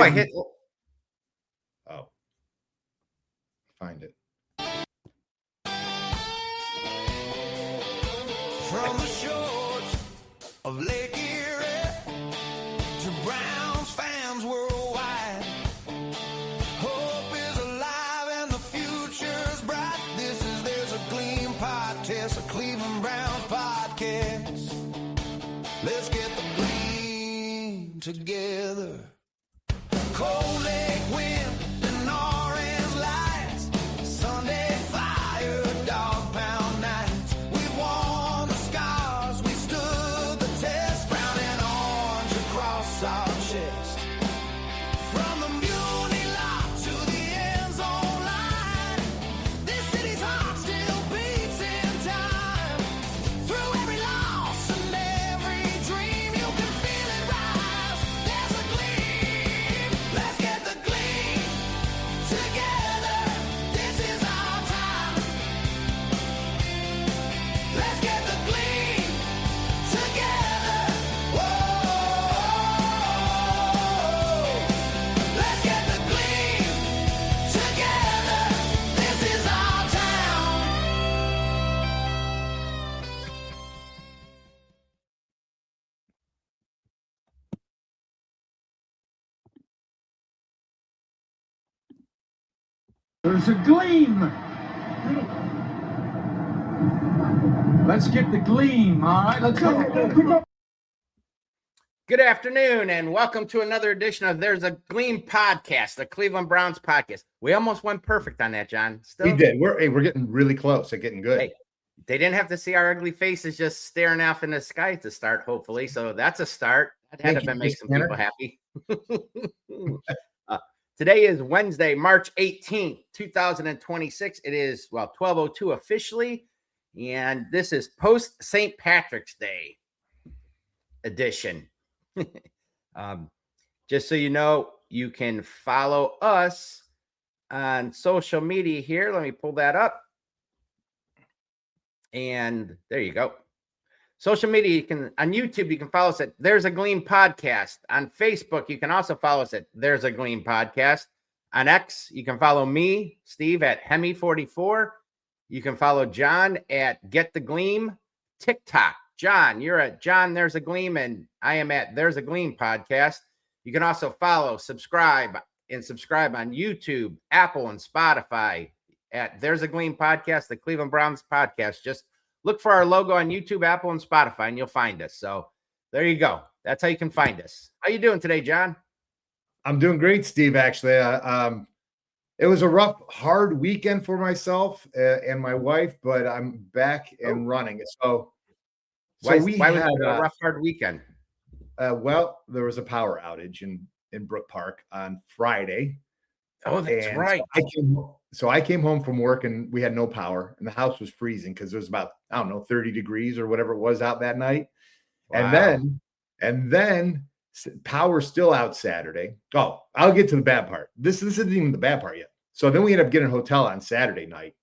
I hit. Oh, find it. From the shores of Lake Erie to Browns fans worldwide, hope is alive and the future's bright. This is There's a Gleam podcast, a Cleveland Browns podcast. Let's get the gleam together. Cold Lake wind and orange lights, Sunday fire, dog pound nights. We won the scars, we stood the test, brown and orange across our chest. From the Muni lot to the end zone line, this city's heart still beats in time. Through every loss and every dream, you can feel it rise. There's a gleam. Let's get the gleam together. This is our time. Let's get the gleam together. Whoa. Let's get the gleam together. This is our town. There's a gleam. Let's get the gleam. All right, let's go. Good afternoon, and welcome to another edition of There's a Gleam podcast, the Cleveland Browns podcast. We almost went perfect on that, John. Still, We did. We're getting really close at getting good. Hey, they didn't have to see our ugly faces just staring off in the sky to start, hopefully. So that's a start. That had Thank to you, make some Tanner. people happy. Today is Wednesday, March 18th, 2026. It is, 12:02 officially, and this is post St. Patrick's Day edition. Just so you know, you can follow us on social media here. Let me pull that up. And there you go. Social media, you can on YouTube, you can follow us at There's a Gleam Podcast. On Facebook, you can also follow us at There's a Gleam Podcast. On X, you can follow me, Steve, at Hemi44. You can follow John at Get the Gleam. TikTok, John, you're at John There's a Gleam, and I am at There's a Gleam Podcast. You can also follow, subscribe on YouTube, Apple, and Spotify at There's a Gleam Podcast, the Cleveland Browns podcast. Just look for our logo on YouTube, Apple, and Spotify, and you'll find us. So there you go. That's how you can find us. How you doing today, John? I'm doing great, Steve, actually. It was a rough, hard weekend for myself and my wife, but I'm back and running. So Why we was had it a rough, hard weekend? well, there was a power outage in Brook Park on Friday. Oh, that's And right. So I came home from work and we had no power and the house was freezing because it was about, 30 degrees or whatever it was out that night. Wow. And then power still out Saturday. Oh, I'll get to the bad part. This isn't even the bad part yet. So then we ended up getting a hotel on Saturday night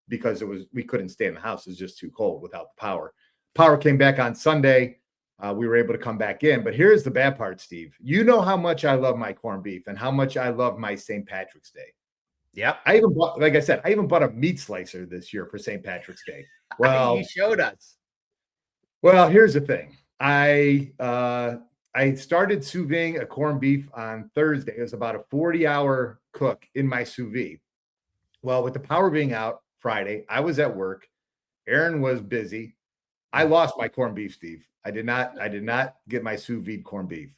because we couldn't stay in the house. It was just too cold without the power. Power came back on Sunday. We were able to come back in. But here's the bad part, Steve. You know how much I love my corned beef and how much I love my St. Patrick's Day. Yep. I even bought a meat slicer this year for St. Patrick's Day. Well, you showed us. Well, here's the thing. I started sous vide a corned beef on Thursday. It was about a 40-hour cook in my sous vide. Well, with the power being out Friday, I was at work. Aaron was busy. I lost my corned beef, Steve. I did not get my sous vide corned beef.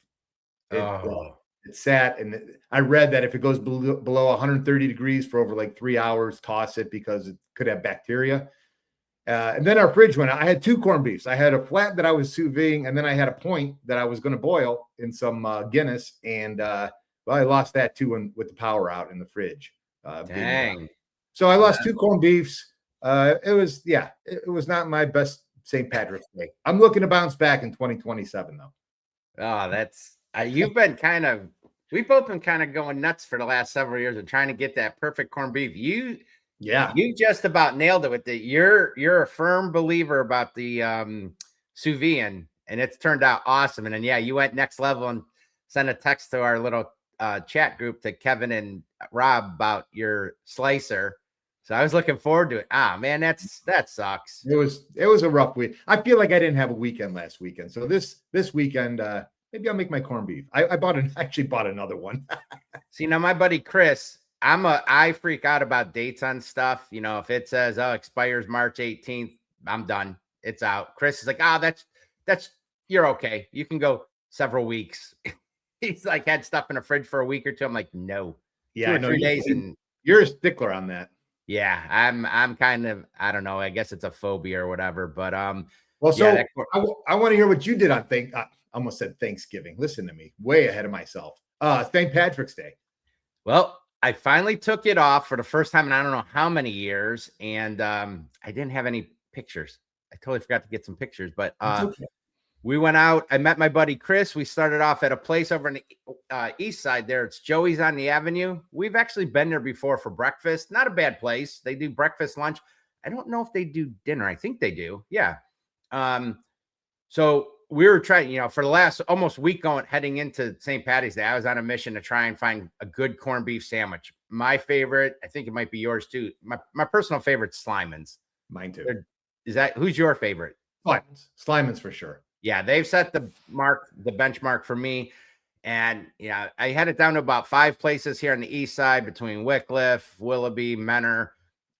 It sat, and I read that if it goes below 130 degrees for over like 3 hours, toss it because it could have bacteria. And then our fridge went out. I had two corned beefs. I had a flat that I was sous videing, and then I had a point that I was going to boil in some Guinness. And I lost that too with the power out in the fridge. Dang. So I lost two corned beefs. It was not my best St. Patrick's Day. I'm looking to bounce back in 2027 though. Oh, that's you've been we've both been kind of going nuts for the last several years of trying to get that perfect corned beef. You just about nailed it with the you're a firm believer about the sous vide, and it's turned out awesome. And then you went next level and sent a text to our little chat group to Kevin and Rob about your slicer. So I was looking forward to it. Man, that sucks. It was a rough week. I feel like I didn't have a weekend last weekend. So this weekend, maybe I'll make my corned beef. I actually bought another one. See, now my buddy Chris, I freak out about dates on stuff. You know, if it says, expires March 18th, I'm done. It's out. Chris is like, that's you're okay. You can go several weeks. He's like had stuff in the fridge for a week or two. I'm like, no. Yeah, 2 or 3 days, and you're a stickler on that. yeah, I'm kind of, I don't know. I guess it's a phobia or whatever. But well, so yeah, I want to hear what you did on I almost said Thanksgiving. Listen to me, way ahead of myself. St. Patrick's Day. Well, I finally took it off for the first time in I don't know how many years, and I didn't have any pictures. I totally forgot to get some pictures, but Okay. we went out. I met my buddy Chris. We started off at a place over in the east side there. It's Joey's on the Avenue. We've actually been there before for breakfast. Not a bad place. They do breakfast, lunch. I don't know if they do dinner. I think they do. Yeah. So we were trying, for the last almost week heading into St. Patty's Day, I was on a mission to try and find a good corned beef sandwich. My favorite, I think it might be yours too. My personal favorite, Slyman's. Mine too. Who's your favorite? Slyman's for sure. Yeah, they've set the benchmark for me. And I had it down to about 5 places here on the east side between Wickliffe, Willoughby, Menor.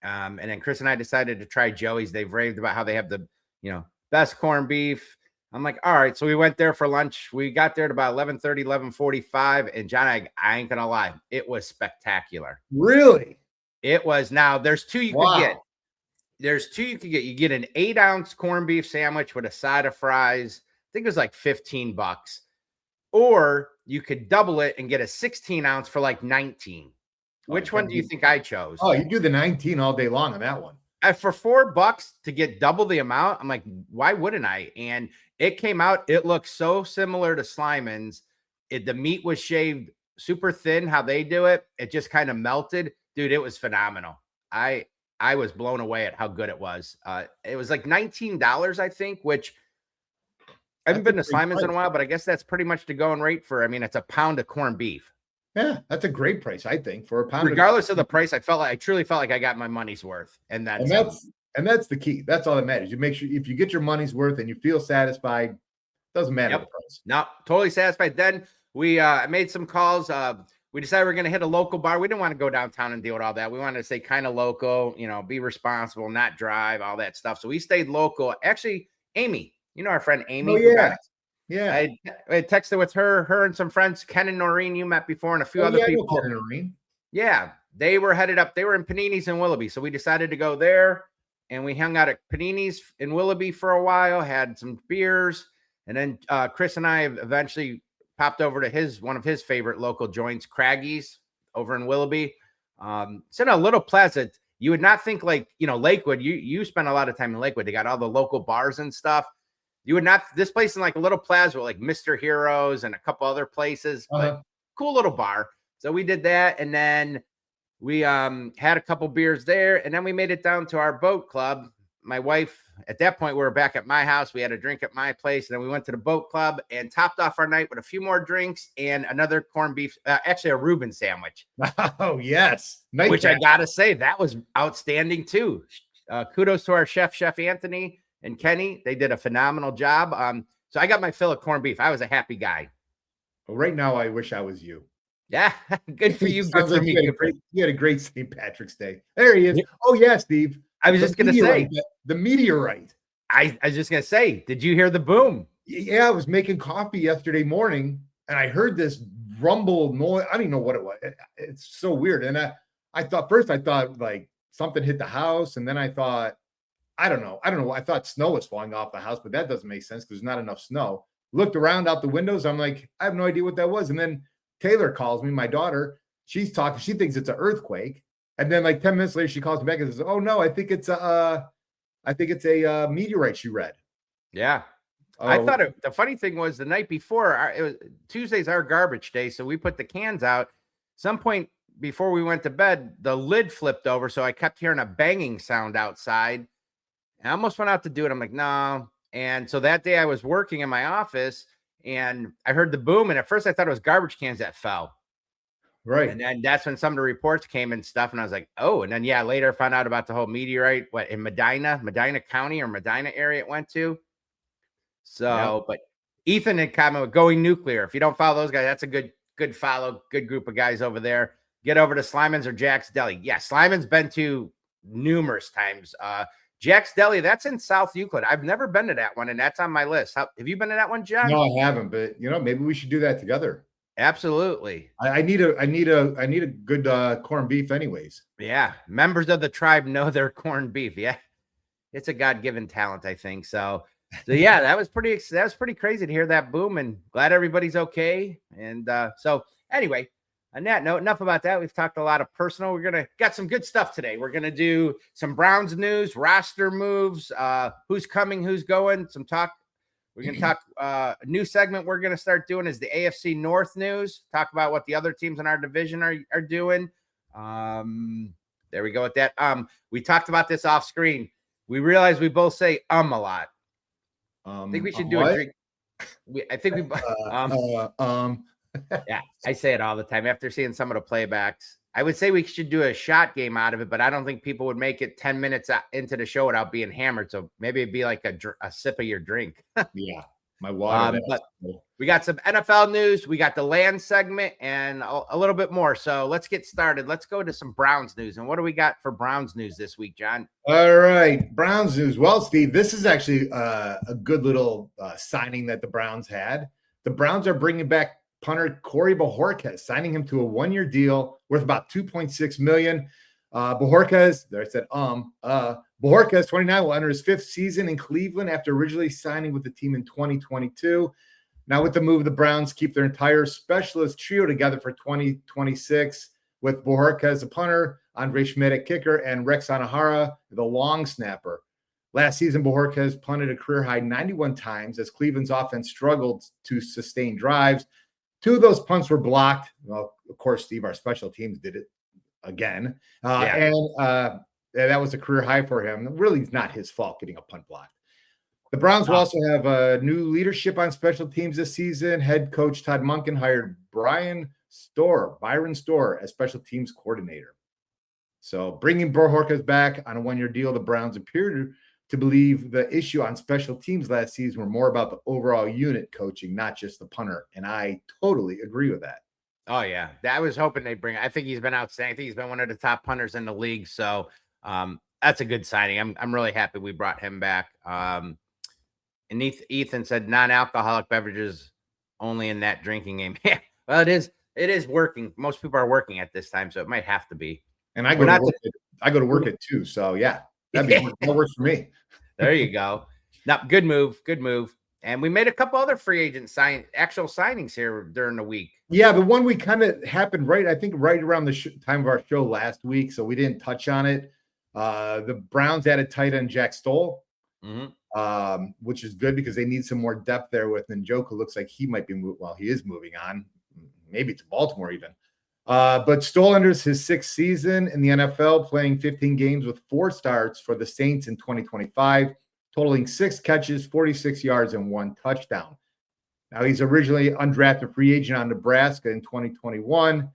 And then Chris and I decided to try Joey's. They've raved about how they have the, best corned beef. I'm like, all right. So we went there for lunch. We got there at about 11:30, 11:45. And John, I ain't going to lie. It was spectacular. Really? It was. Now, there's 2 you could get. There's 2 you could get. You get an 8-ounce corned beef sandwich with a side of fries. I think it was like $15. Or you could double it and get a 16-ounce for like $19. Which one do you think I chose? Oh, you do the 19 all day long on that one. For $4 to get double the amount, I'm like, why wouldn't I? And it came out. It looked so similar to Slyman's. The meat was shaved super thin. How they do it, it just kind of melted, dude. It was phenomenal. I was blown away at how good it was. It was like $19, I think, which I haven't been to Slyman's in a while, but I guess that's pretty much the going rate for. I mean, it's a pound of corned beef. Yeah, that's a great price, I think, for a pound. Regardless of the price, I truly felt like I got my money's worth, and that's the key. That's all that matters. You make sure if you get your money's worth and you feel satisfied, doesn't matter the price. No, totally satisfied. Then we made some calls. We decided we're going to hit a local bar. We didn't want to go downtown and deal with all that. We wanted to stay kind of local, be responsible, not drive, all that stuff. So we stayed local. Actually, Amy, our friend Amy. Oh, yeah. Yeah. I texted with her and some friends, Ken and Noreen, you met before, and a few other people. Ken and Noreen. Yeah. They were headed up. They were in Panini's in Willoughby. So we decided to go there, and we hung out at Panini's in Willoughby for a while, had some beers. And then Chris and I eventually popped over to one of his favorite local joints, Craggy's over in Willoughby. It's in a little plaza. You would not think like, Lakewood, you spend a lot of time in Lakewood. They got all the local bars and stuff. You would not, this place in like a little plaza with like Mr. Heroes and a couple other places, but cool little bar. So we did that. And then we had a couple beers there, and then we made it down to our boat club. My wife, at that point, we were back at my house. We had a drink at my place, and then we went to the boat club and topped off our night with a few more drinks and another corned beef, actually a Reuben sandwich. Oh, yes. Which I got to say, that was outstanding too. Kudos to our Chef Anthony and Kenny. They did a phenomenal job. So I got my fill of corned beef. I was a happy guy. Well, right now, I wish I was you. Yeah, good for you. Good for me. You had a great St. Patrick's Day. There he is. Oh, yeah, Steve. I was just going to say. The meteorite. I was just going to say, did you hear the boom? Yeah, I was making coffee yesterday morning, and I heard this rumble noise. I don't even know what it was. It's so weird. And I thought like something hit the house, and then I thought, I don't know. I thought snow was falling off the house, but that doesn't make sense because there's not enough snow. Looked around out the windows. I'm like, I have no idea what that was. And then Taylor calls me, my daughter. She's talking. She thinks it's an earthquake. And then like 10 minutes later, she calls me back and says, oh, no, I think it's a meteorite she read. Yeah. I thought the funny thing was the night before, it was Tuesday's our garbage day. So we put the cans out. Some point before we went to bed, the lid flipped over. So I kept hearing a banging sound outside. I almost went out to do it. I'm like, no. And so that day I was working in my office and I heard the boom. And at first I thought it was garbage cans that fell. Right. And then that's when some of the reports came and stuff. And I was like, oh, and then, yeah, later found out about the whole meteorite, what in Medina County or Medina area it went to. So, but Ethan had comment going nuclear. If you don't follow those guys, that's a good follow, good group of guys over there. Get over to Slyman's or Jack's Deli. Yeah, Slyman's been to numerous times. Jack's Deli, that's in South Euclid. I've never been to that one, and that's on my list. Have you been to that one, John? No, I haven't, but maybe we should do that together. Absolutely. I need a good corned beef anyways. Yeah. Members of the tribe know their corned beef. Yeah. It's a God-given talent, I think. So yeah, that was pretty crazy to hear that boom, and glad everybody's okay. And so anyway, on that note, enough about that. We've talked a lot of personal. We're got some good stuff today. We're gonna do some Browns news, roster moves, who's coming, who's going, some talk. We're going to talk a new segment we're going to start doing is the AFC North news, talk about what the other teams in our division are doing. There we go with that. We talked about this off screen. We realized we both say a lot. I think we should do a drink. I think we yeah, I say it all the time after seeing some of the playbacks. I would say we should do a shot game out of it, but I don't think people would make it 10 minutes into the show without being hammered. So maybe it'd be like a sip of your drink. Yeah, my water. But we got some NFL news. We got the land segment and a little bit more. So let's get started. Let's go to some Browns news. And what do we got for Browns news this week, John? All right, Browns news. Well, Steve, this is actually a good little signing that the Browns had. The Browns are bringing back punter Corey Bojorquez, signing him to a one-year deal worth about $2.6 million. Bojorquez, there I said, Bojorquez, 29, will enter his fifth season in Cleveland after originally signing with the team in 2022. Now, with the move, the Browns keep their entire specialist trio together for 2026 with Bojorquez, the punter, Andre Schmidt at kicker, and Rex Anahara, the long snapper. Last season, Bojorquez punted a career-high 91 times as Cleveland's offense struggled to sustain drives. 2 of those punts were blocked. Well, of course, Steve, our special teams did it again. And that was a career high for him. Really, it's not his fault getting a punt blocked. The Browns will also have new leadership on special teams this season. Head coach Todd Monken hired Byron Storr as special teams coordinator. So bringing Bojorquez back on a one-year deal, the Browns appear to believe the issue on special teams last season were more about the overall unit coaching, not just the punter. And I totally agree with that. Oh, yeah. I was hoping they'd bring. I think he's been outstanding. I think he's been one of the top punters in the league. So that's a good signing. I'm really happy we brought him back. And Ethan said non-alcoholic beverages only in that drinking game. Yeah, well, it is working. Most people are working at this time, so it might have to be. And I go to work at 2. So yeah, that works for me. There you go. Now, good move. And we made a couple other free agent actual signings here during the week. Yeah, the one we kind of happened right around the time of our show last week, so we didn't touch on it. The Browns added tight end Jack Stoll, which is good because they need some more depth there with Njoku. Looks like he might be he is moving on, maybe to Baltimore even. But Stoll enters his 6th season in the NFL, playing 15 games with 4 starts for the Saints in 2025, totaling 6 catches, 46 yards, and 1 touchdown. Now, he's originally undrafted free agent on Nebraska in 2021.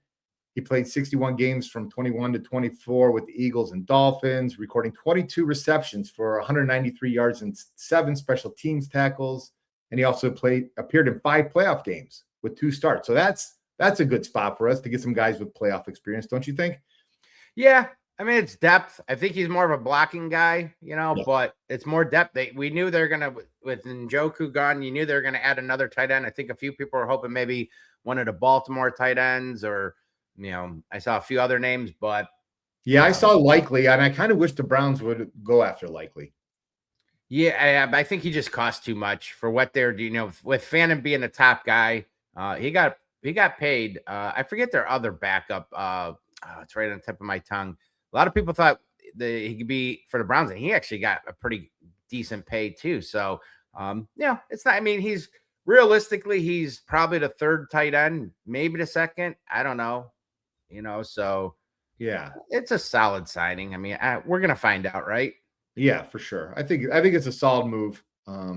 He played 61 games from 21 to 24 with the Eagles and Dolphins, recording 22 receptions for 193 yards and 7 special teams tackles. And he also appeared in 5 playoff games with 2 starts. So that's a good spot for us to get some guys with playoff experience, don't you think? Yeah. I mean, it's depth. I think he's more of a blocking guy, but it's more depth. We knew they're going to, with Njoku gone, you knew they were going to add another tight end. I think a few people were hoping maybe one of the Baltimore tight ends or, I saw a few other names, but. Yeah, I saw Likely, and I kind of wish the Browns would go after Likely. Yeah, I think he just cost too much for what they're doing. With Fannin being the top guy, he got paid. I forget their other backup. It's right on the tip of my tongue. A lot of people thought that he could be for the Browns, and he actually got a pretty decent pay too. So, it's not. I mean, he's probably the 3rd tight end, maybe the 2nd. I don't know. So yeah, it's a solid signing. I mean, we're gonna find out, right? Yeah, for sure. I think it's a solid move.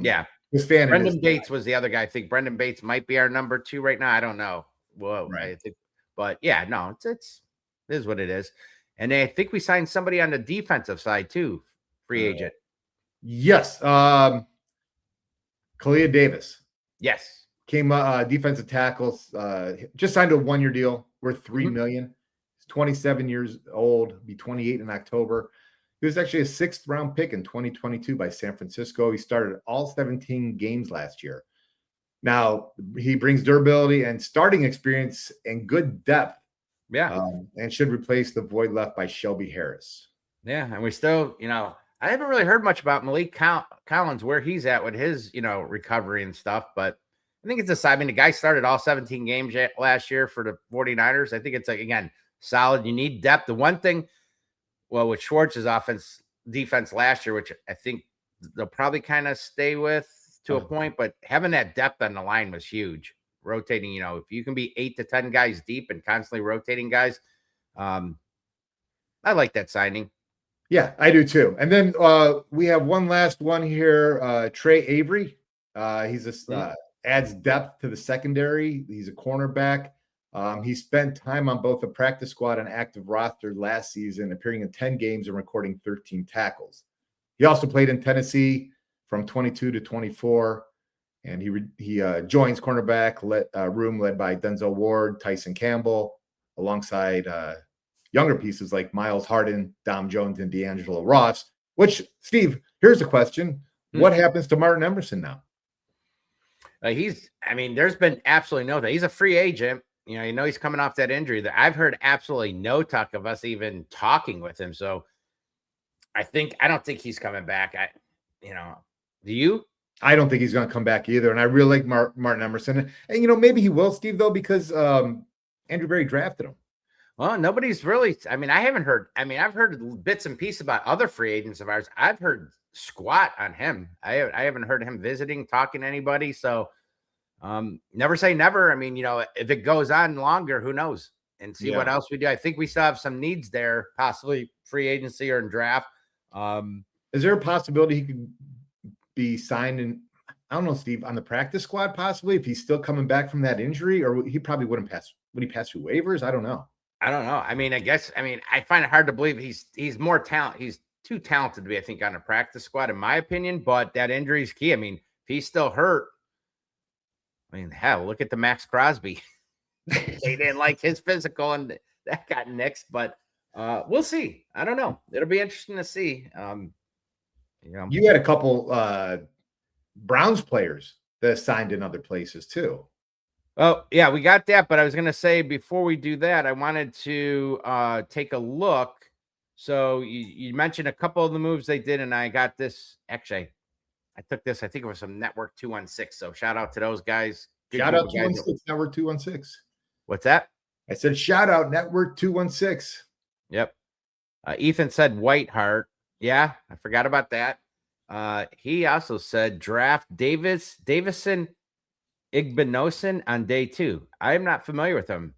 Yeah. Brendan Bates was the other guy. I think Brendan Bates might be our number 2 right now. I don't know. Whoa, right. I think But yeah, no, it is what it is. And I think we signed somebody on the defensive side too, free agent. Yes. Kalia Davis Yes. came defensive tackles, just signed a 1-year deal worth $3 million. He's 27 years old, be 28 in October. He was actually a 6th round pick in 2022 by San Francisco. He started all 17 games last year. Now he brings durability and starting experience and good depth. Yeah. And should replace the void left by Shelby Harris. Yeah. And we still, I haven't really heard much about Malik Collins, where he's at with his, recovery and stuff, but I think it's a sign. I mean, the guy started all 17 games last year for the 49ers. I think it's again, solid. You need depth. The one thing, well, with Schwartz's defense last year, which I think they'll probably kind of stay with to a point, but having that depth on the line was huge. Rotating, if you can be 8 to 10 guys deep and constantly rotating guys, I like that signing. Yeah, I do too. And then we have one last one here, Tre Avery. He's adds depth to the secondary. He's a cornerback. He spent time on both the practice squad and active roster last season, appearing in 10 games and recording 13 tackles. He also played in Tennessee from 22 to 24, and he joins cornerback room led by Denzel Ward, Tyson Campbell, alongside younger pieces like Miles Harden, Dom Jones, and D'Angelo Ross. Which, Steve, here's a question: what happens to Martin Emerson now? There's been absolutely no. He's a free agent. He's coming off that injury. That I've heard absolutely no talk of us even talking with him. So I don't think he's coming back. Do you? I don't think he's going to come back either. And I really like Martin Emerson. And, maybe he will, Steve, though, because Andrew Berry drafted him. Well, nobody's really, I haven't heard, I've heard bits and pieces about other free agents of ours. I've heard squat on him. I haven't heard him visiting, talking to anybody. So never say never. If it goes on longer, who knows? And see what else we do. I think we still have some needs there, possibly free agency or in draft. Is there a possibility he could be signed in, I don't know, Steve, on the practice squad, possibly, if he's still coming back from that injury, or he probably wouldn't pass? Would he pass through waivers? I don't know. I find it hard to believe he's more talent. He's too talented to be, I think, on a practice squad, in my opinion, but that injury is key. If he's still hurt, hell, look at the Max Crosby. They didn't like his physical and that got nixed, but we'll see. I don't know. It'll be interesting to see. You had a couple Browns players that signed in other places too. Oh, yeah, we got that. But I was going to say, before we do that, I wanted to take a look. So you mentioned a couple of the moves they did, and I got this. Actually, I took this. I think it was from Network 216. So shout out to those guys. Shout out 216, Network 216. What's that? I said shout out Network 216. Yep. Ethan said Whiteheart. Yeah, I forgot about that. He also said draft Davison Igbinosun on day 2. I am not familiar with him.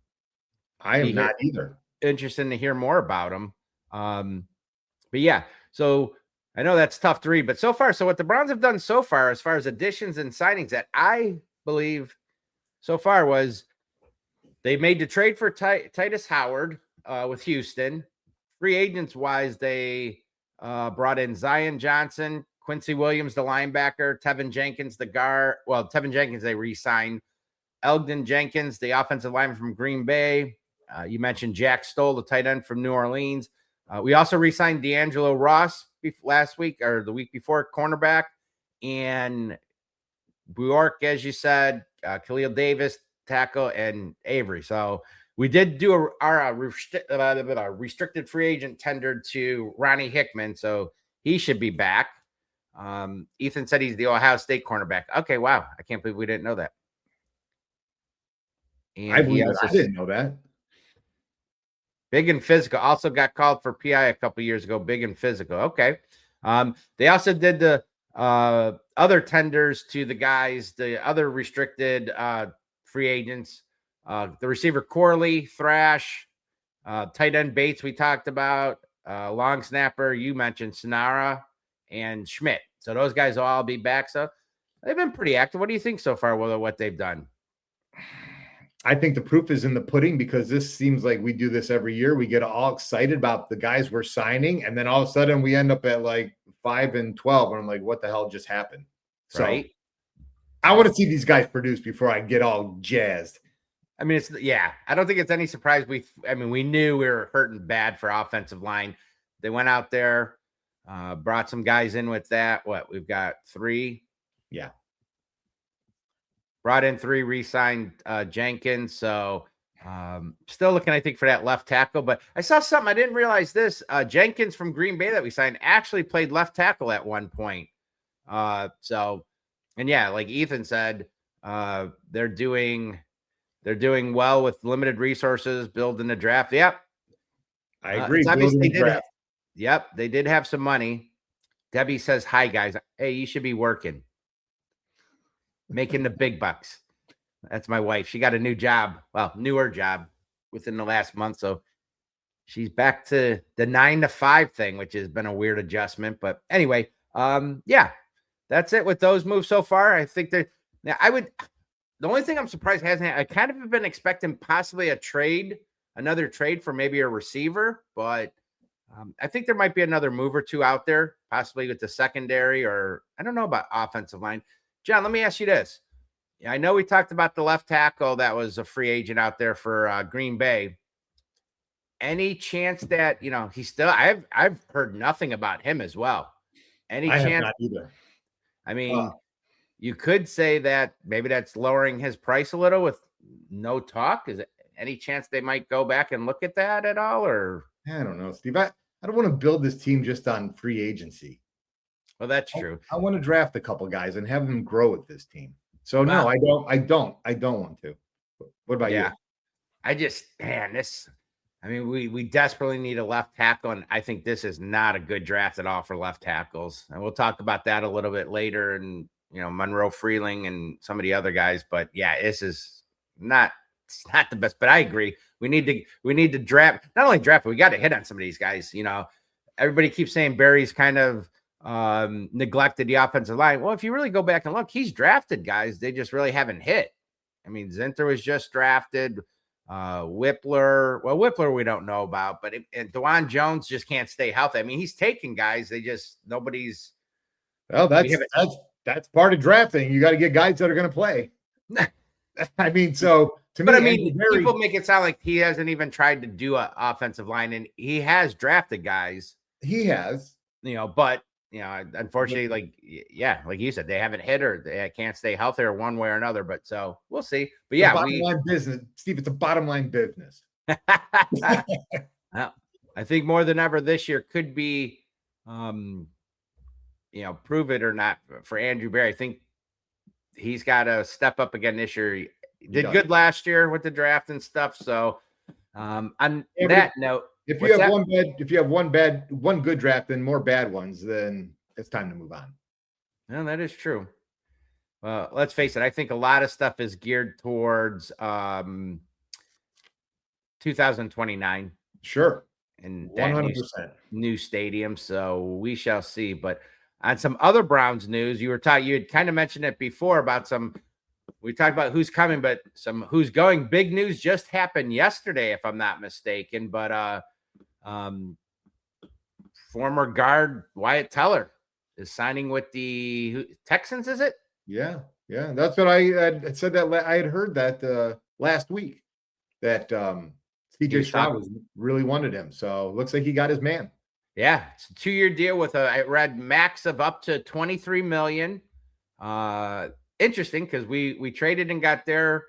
I am not either. Interesting to hear more about him. But yeah, so I know that's tough to read, but so far, so what the Browns have done so far, as far as additions and signings, that I believe so far was they made the trade for Titus Howard with Houston. Free agents wise, they brought in Zion Johnson, Quincy Williams, the linebacker, Tevin Jenkins, the guard. Well, Tevin Jenkins, they re-signed. Elgton Jenkins, the offensive lineman from Green Bay. You mentioned Jack Stoll, the tight end from New Orleans. We also re-signed D'Angelo Ross last week or the week before, cornerback. And Bjork, as you said, Kalia Davis, tackle, and Avery. So we did do our restricted free agent tendered to Ronnie Hickman. So he should be back. Ethan said he's the Ohio State cornerback. Okay, wow. I can't believe we didn't know that. And I didn't know that. Big and physical. Also got called for PI a couple years ago. Big and physical. Okay. They also did the other tenders to the guys, the other restricted free agents. The receiver Corley, Thrash, tight end Bates we talked about, long snapper you mentioned, Sonara, and Schmidt. So those guys will all be back. So they've been pretty active. What do you think so far with what they've done? I think the proof is in the pudding, because this seems like we do this every year. We get all excited about the guys we're signing, and then all of a sudden we end up at like 5-12, and I'm like, what the hell just happened? So Right. I want to see these guys produce before I get all jazzed. I mean, I don't think it's any surprise. We knew we were hurting bad for offensive line. They went out there, brought some guys in with that. We've got 3. Yeah. Brought in 3, re-signed Jenkins. So still looking, I think, for that left tackle. But I saw something. I didn't realize this. Jenkins from Green Bay that we signed actually played left tackle at one point. And yeah, like Ethan said, they're doing well with limited resources, building the draft. Yep. I agree. It's obvious they did. They did have some money. Debbie says, hi, guys. Hey, you should be working. Making the big bucks. That's my wife. She got a new job. Well, newer job within the last month. So she's back to the 9 to 5 thing, which has been a weird adjustment. But anyway, yeah, that's it with those moves so far. I think that the only thing I'm surprised I kind of have been expecting possibly another trade for maybe a receiver, but I think there might be another move or two out there, possibly with the secondary, or I don't know about offensive line. John, let me ask you this. I know we talked about the left tackle that was a free agent out there for Green Bay. Any chance that, he's still, I've heard nothing about him as well. Any chance? Have not either. I mean, you could say that maybe that's lowering his price a little with no talk. Is it any chance they might go back and look at that at all? Or I don't know, Steve. I don't want to build this team just on free agency. Well, that's true. I want to draft a couple guys and have them grow with this team. So no, I don't want to. What about you? We desperately need a left tackle, and I think this is not a good draft at all for left tackles. And we'll talk about that a little bit later, and Monroe Freeling and some of the other guys. But yeah, this is not the best. But I agree. We need to draft, not only draft, but we got to hit on some of these guys. Everybody keeps saying Barry's kind of neglected the offensive line. Well, if you really go back and look, he's drafted guys. They just really haven't hit. I mean, Zinter was just drafted. Whippler we don't know about, but and DeJuan Jones just can't stay healthy. I mean, he's taking guys. Nobody's. Well, that's part of drafting. You got to get guys that are going to play. I mean, so to me, people make it sound like he hasn't even tried to do an offensive line, and he has drafted guys. He has, but unfortunately, like you said, they haven't hit or they can't stay healthy or one way or another. But so we'll see. But yeah, bottom line business, Steve. It's a bottom line business. Well, I think more than ever this year could be, prove it or not for Andrew Berry. I think he's got to step up again this year. He did good last year with the draft and stuff. So on that note. If you have one good draft and more bad ones, then it's time to move on. No, that is true. Well, let's face it. I think a lot of stuff is geared towards 2029. Sure. And 100%. New stadium. So we shall see. But on some other Browns news, you had kind of mentioned it before about we talked about who's coming, but some who's going. Big news just happened yesterday, if I'm not mistaken. But former guard Wyatt Teller is signing with the Texans. Is it? Yeah. That's what I had said. That I had heard that last week that CJ Stroud really wanted him. So looks like he got his man. Yeah, it's a 2-year deal with I read max of up to $23 million. Interesting, because we traded and got their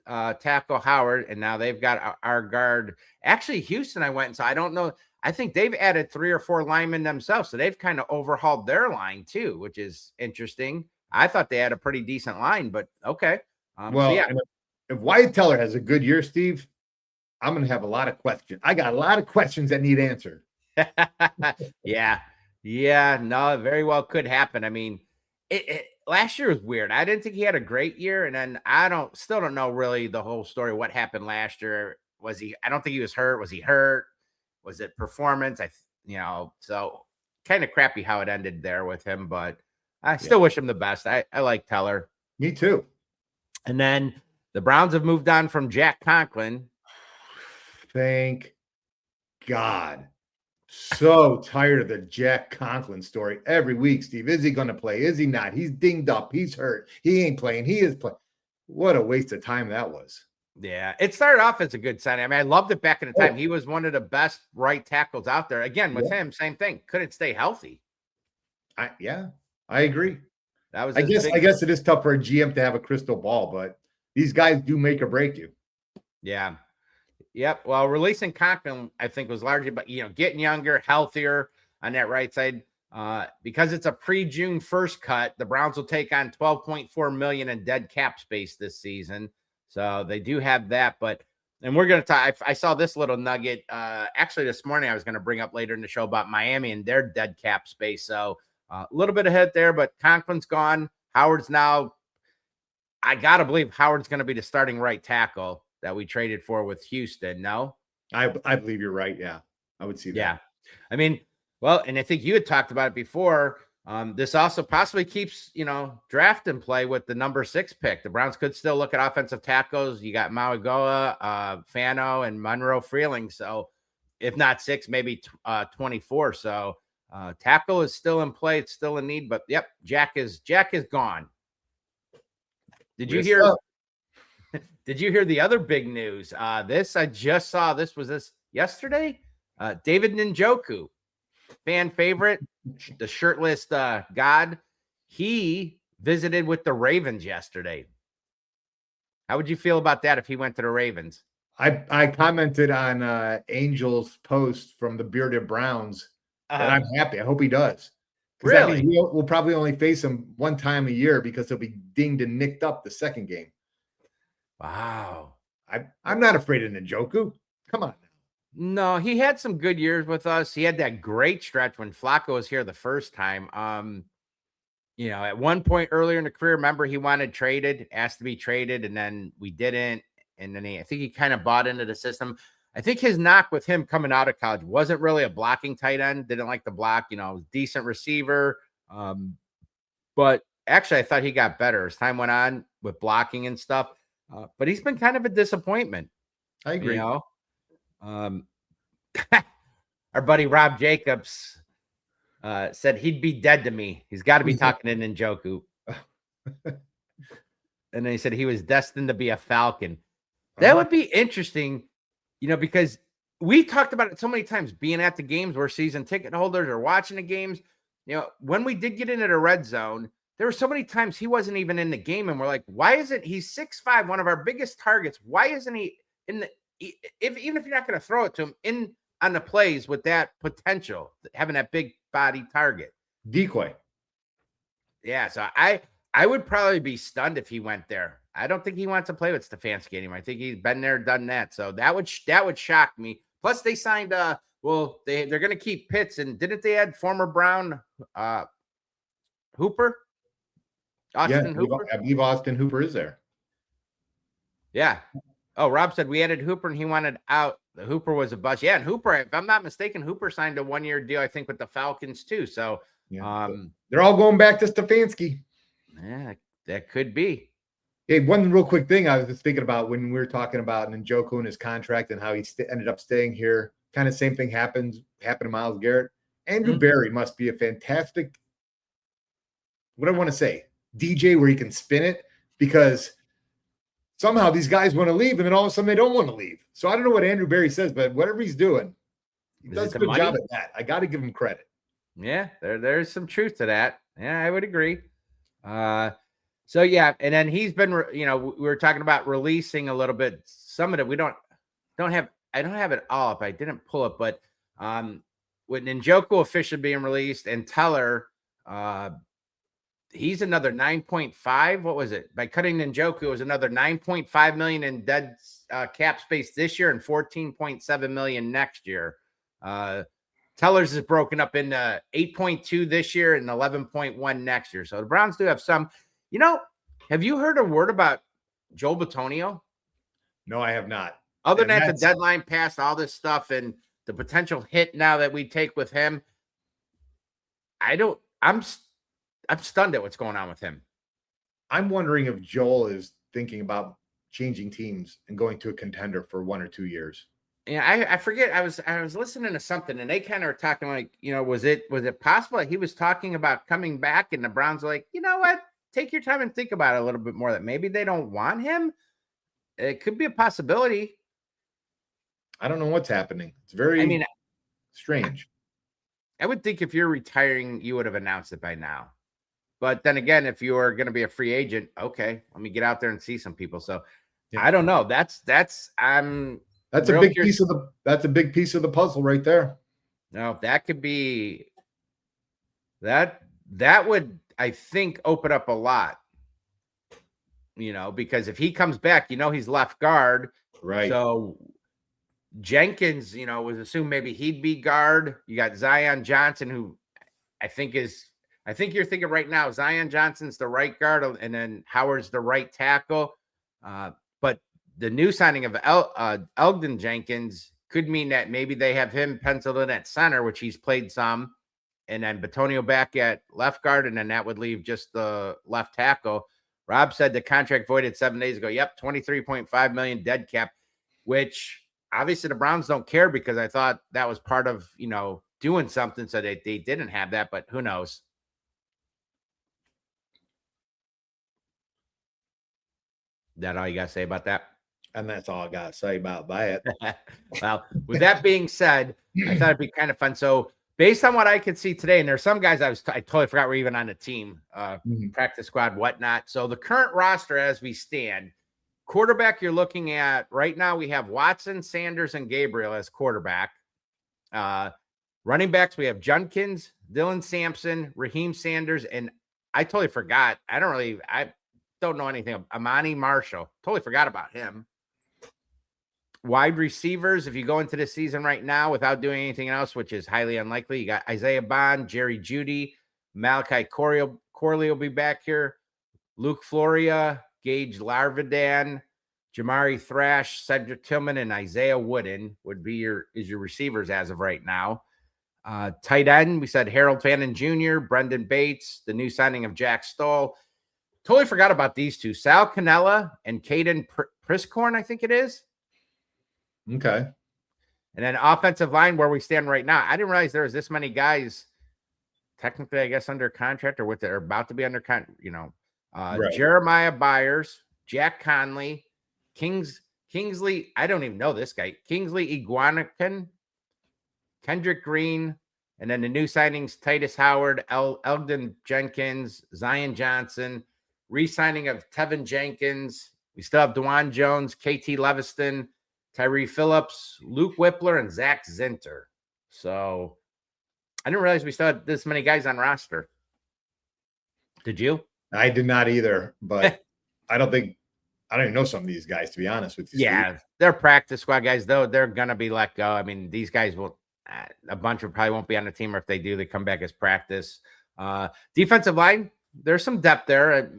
tackle Howard, and now they've got our guard. Actually, Houston, I went and saw. I don't know. I think they've added 3 or 4 linemen themselves, so they've kind of overhauled their line too, which is interesting. I thought they had a pretty decent line, but okay. If Wyatt Teller has a good year, Steve, I'm going to have a lot of questions. I got a lot of questions that need answered. Yeah, no, it very well could happen. I mean, last year was weird. I didn't think he had a great year, and then still don't know really the whole story. What happened last year? I don't think he was hurt. Was he hurt? Was it performance? So kind of crappy how it ended there with him, but I still wish him the best. I like Teller. Me too. And then The Browns have moved on from Jack Conklin. Thank God. So tired of the Jack Conklin story every week, Steve. Is he going to play? Is he not? He's dinged up. He's hurt. He ain't playing. He is playing. What a waste of time that was. Yeah, it started off as a good sign. I mean, I loved it back in the time. He was one of the best right tackles out there. Again, with him, same thing. Couldn't stay healthy. I agree. That was I guess it is tough for a GM to have a crystal ball, but these guys do make or break you. Yeah. Yep. Well, releasing Conklin, I think, was largely, but getting younger, healthier on that right side. Because it's a pre-June 1st cut, the Browns will take on $12.4 million in dead cap space this season. So they do have that, and we're going to talk. I saw this little nugget actually this morning. I was going to bring up later in the show about Miami and their dead cap space. So a little bit ahead there, but Conklin's gone. Howard's now. I got to believe Howard's going to be the starting right tackle that we traded for with Houston. No, I believe you're right. Yeah, I would see that. Yeah, I mean, well, and I think you had talked about it before. This also possibly keeps, draft in play with the number 6 pick. The Browns could still look at offensive tackles. You got Mauigoa, Fano, and Monroe Freeling. So if not 6, maybe 24. So tackle is still in play. It's still in need. But yep, Jack is gone. Did you hear? Did you hear the other big news? This I just saw. Was this yesterday? David Njoku, fan favorite, the shirtless god. He visited with the Ravens yesterday. How would you feel about that if he went to the Ravens? I commented on Angel's post from the Bearded Browns that I'm happy. I hope he does. Really? We'll probably only face him one time a year because he'll be dinged and nicked up the second game. Wow. I'm not afraid of Njoku. Come on. No, he had some good years with us. He had that great stretch when Flacco was here the first time. At one point earlier in the career, remember he asked to be traded, and then we didn't. And then I think he kind of bought into the system. I think his knock with him coming out of college wasn't really a blocking tight end. Didn't like the block, decent receiver. But actually I thought he got better as time went on with blocking and stuff. But he's been kind of a disappointment. I agree. Our buddy Rob Jacobs said he'd be dead to me. He's got to be talking to Njoku. And then he said he was destined to be a Falcon. That would be interesting, because we talked about it so many times, being at the games, we're season ticket holders or watching the games. When we did get into the red zone, there were so many times he wasn't even in the game, and we're like, why isn't he's 6'5", one of our biggest targets? Why isn't he in the even if you're not going to throw it to him in on the plays with that potential, having that big body target? Decoy. Yeah, so I would probably be stunned if he went there. I don't think he wants to play with Stefanski anymore. I think he's been there, done that. So that would shock me. Plus, they signed they're going to keep Pitts, and didn't they add former Brown Hooper? Austin Hooper? I believe Austin Hooper is there. Yeah. Oh, Rob said we added Hooper and he wanted out. The Hooper was a bust. Yeah, and Hooper, if I'm not mistaken, Hooper signed a 1-year deal, I think, with the Falcons too. So they're all going back to Stefanski. Yeah, that could be. Hey, one real quick thing I was just thinking about when we were talking about Njoku and his contract and how he ended up staying here. Kind of same thing happened to Myles Garrett. Andrew Berry must be a fantastic, what do I want to say, DJ where he can spin it, because somehow these guys want to leave and then all of a sudden they don't want to leave. So I don't know what Andrew Berry says, but whatever he's doing, he does a good job at that. I got to give him credit. Yeah, there's some truth to that. Yeah, I would agree. So yeah, and then he's been, we were talking about releasing a little bit. Some of it we don't have. I don't have it all up. I didn't pull it, but with Njoku officially being released and Teller, he's another 9.5. What was it? By cutting Njoku, it was another 9.5 million in dead cap space this year and 14.7 million next year. Teller's is broken up into 8.2 this year and 11.1 next year. So the Browns do have some. Have you heard a word about Joel Bitonio? No, I have not. Other than that, the deadline passed, all this stuff, and the potential hit now that we take with him, I'm stunned at what's going on with him. I'm wondering if Joel is thinking about changing teams and going to a contender for 1 or 2 years. Yeah, I forget. I was listening to something, and they kind of were talking like, was it possible that he was talking about coming back, and the Browns were like, you know what? Take your time and think about it a little bit more. That maybe they don't want him. It could be a possibility. I don't know what's happening. It's very strange. I would think if you're retiring, you would have announced it by now. But then again, if you're going to be a free agent, okay, let me get out there and see some people. So I don't know. That's a big piece of the puzzle right there. No, that could be that would, I think, open up a lot. Because if he comes back, he's left guard. Right. So Jenkins, was assumed maybe he'd be guard. You got Zion Johnson, who I think you're thinking right now, Zion Johnson's the right guard, and then Howard's the right tackle. But the new signing of Elgton Jenkins could mean that maybe they have him penciled in at center, which he's played some, and then Batonio back at left guard, and then that would leave just the left tackle. Rob said the contract voided 7 days ago. Yep, $23.5 million dead cap, which obviously the Browns don't care, because I thought that was part of, doing something, so they didn't have that, but who knows? That all you got to say about that? And that's all I got to say about that. Well, with that being said, I thought it'd be kind of fun. So based on what I could see today, and there's some guys I totally forgot were even on the team, practice squad, whatnot. So the current roster as we stand, quarterback you're looking at right now, we have Watson, Sanders, and Gabriel as quarterback. Running backs, we have Junkins, Dylan Sampson, Raheem Sanders, and I totally forgot. I don't know anything. Amani Marshall. Totally forgot about him. Wide receivers, if you go into this season right now without doing anything else, which is highly unlikely, you got Isaiah Bond, Jerry Jeudy, Malachi Corley will be back here, Luke Floria, Gage Larvidan, Jamari Thrash, Cedric Tillman, and Isaiah Wooden would be your receivers as of right now. Tight end, we said Harold Fannin Jr., Brendan Bates, the new signing of Jack Stoll. Totally forgot about these two, Sal Cannella and Caden Priscorn, I think it is. Okay. And then offensive line, where we stand right now. I didn't realize there was this many guys technically, I guess, under contract, or they're about to be under contract, right. Jeremiah Byers, Jack Conley, Kingsley, I don't even know this guy, Kingsley Iguanakin, Kendrick Green, and then the new signings, Titus Howard, Elgton Jenkins, Zion Johnson, re-signing of Tevin Jenkins. We still have DeJuan Jones, KT Leviston, Tyree Phillips, Luke Whippler, and Zach Zinter. So I didn't realize we still had this many guys on roster. Did you? I did not either, but I don't even know some of these guys, to be honest with you. Yeah, Steve. They're practice squad guys, though. They're going to be let go. I mean, these guys will, a bunch of probably won't be on the team, or if they do, they come back as practice. Defensive line, there's some depth there.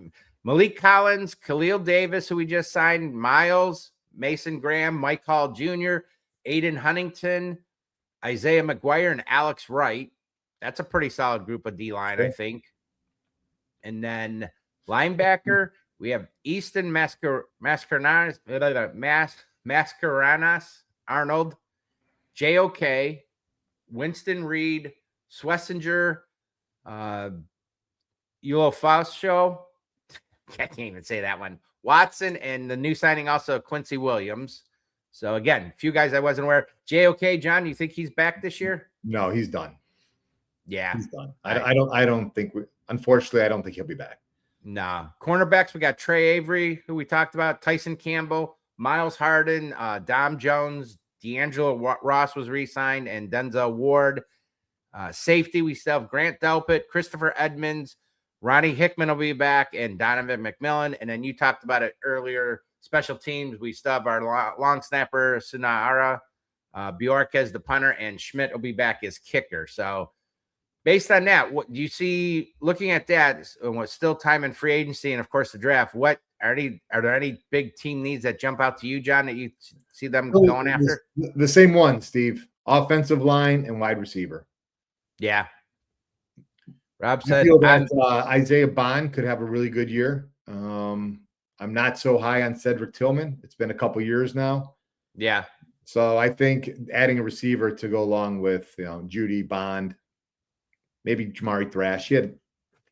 Malik Collins, Kalia Davis, who we just signed, Miles, Mason Graham, Mike Hall Jr., Aiden Huntington, Isaiah McGuire, and Alex Wright. That's a pretty solid group of D-line, I think. And then linebacker, we have Easton Mascarenas, Arnold, JOK, Winston Reed, Swessinger, Ulofascio, I can't even say that one, Watson, and the new signing also Quincy Williams. So again, a few guys I wasn't aware. JOK, John, you think he's back this year? No, he's done. Yeah, he's done. I don't think unfortunately, I don't think he'll be back. No. Cornerbacks, we got Tre Avery, who we talked about, Tyson Campbell, Miles Harden, Dom Jones, D'Angelo Ross was re-signed, and Denzel Ward. Safety, we still have Grant Delpit, Christopher Edmonds, Ronnie Hickman will be back, and Donovan McMillan. And then you talked about it earlier, special teams, we still have our long snapper, Sunahara, Bojorquez, the punter, and Schmidt will be back as kicker. So based on that, what do you see looking at that, and what's still time in free agency and, of course, the draft? What are there any big team needs that jump out to you, John, that you see them going after? The same one, Steve. Offensive line and wide receiver. Yeah. Rob said I feel that Isaiah Bond could have a really good year. I'm not so high on Cedric Tillman. It's been a couple years now. Yeah. So I think adding a receiver to go along with, Judy Bond, maybe Jamari Thrash.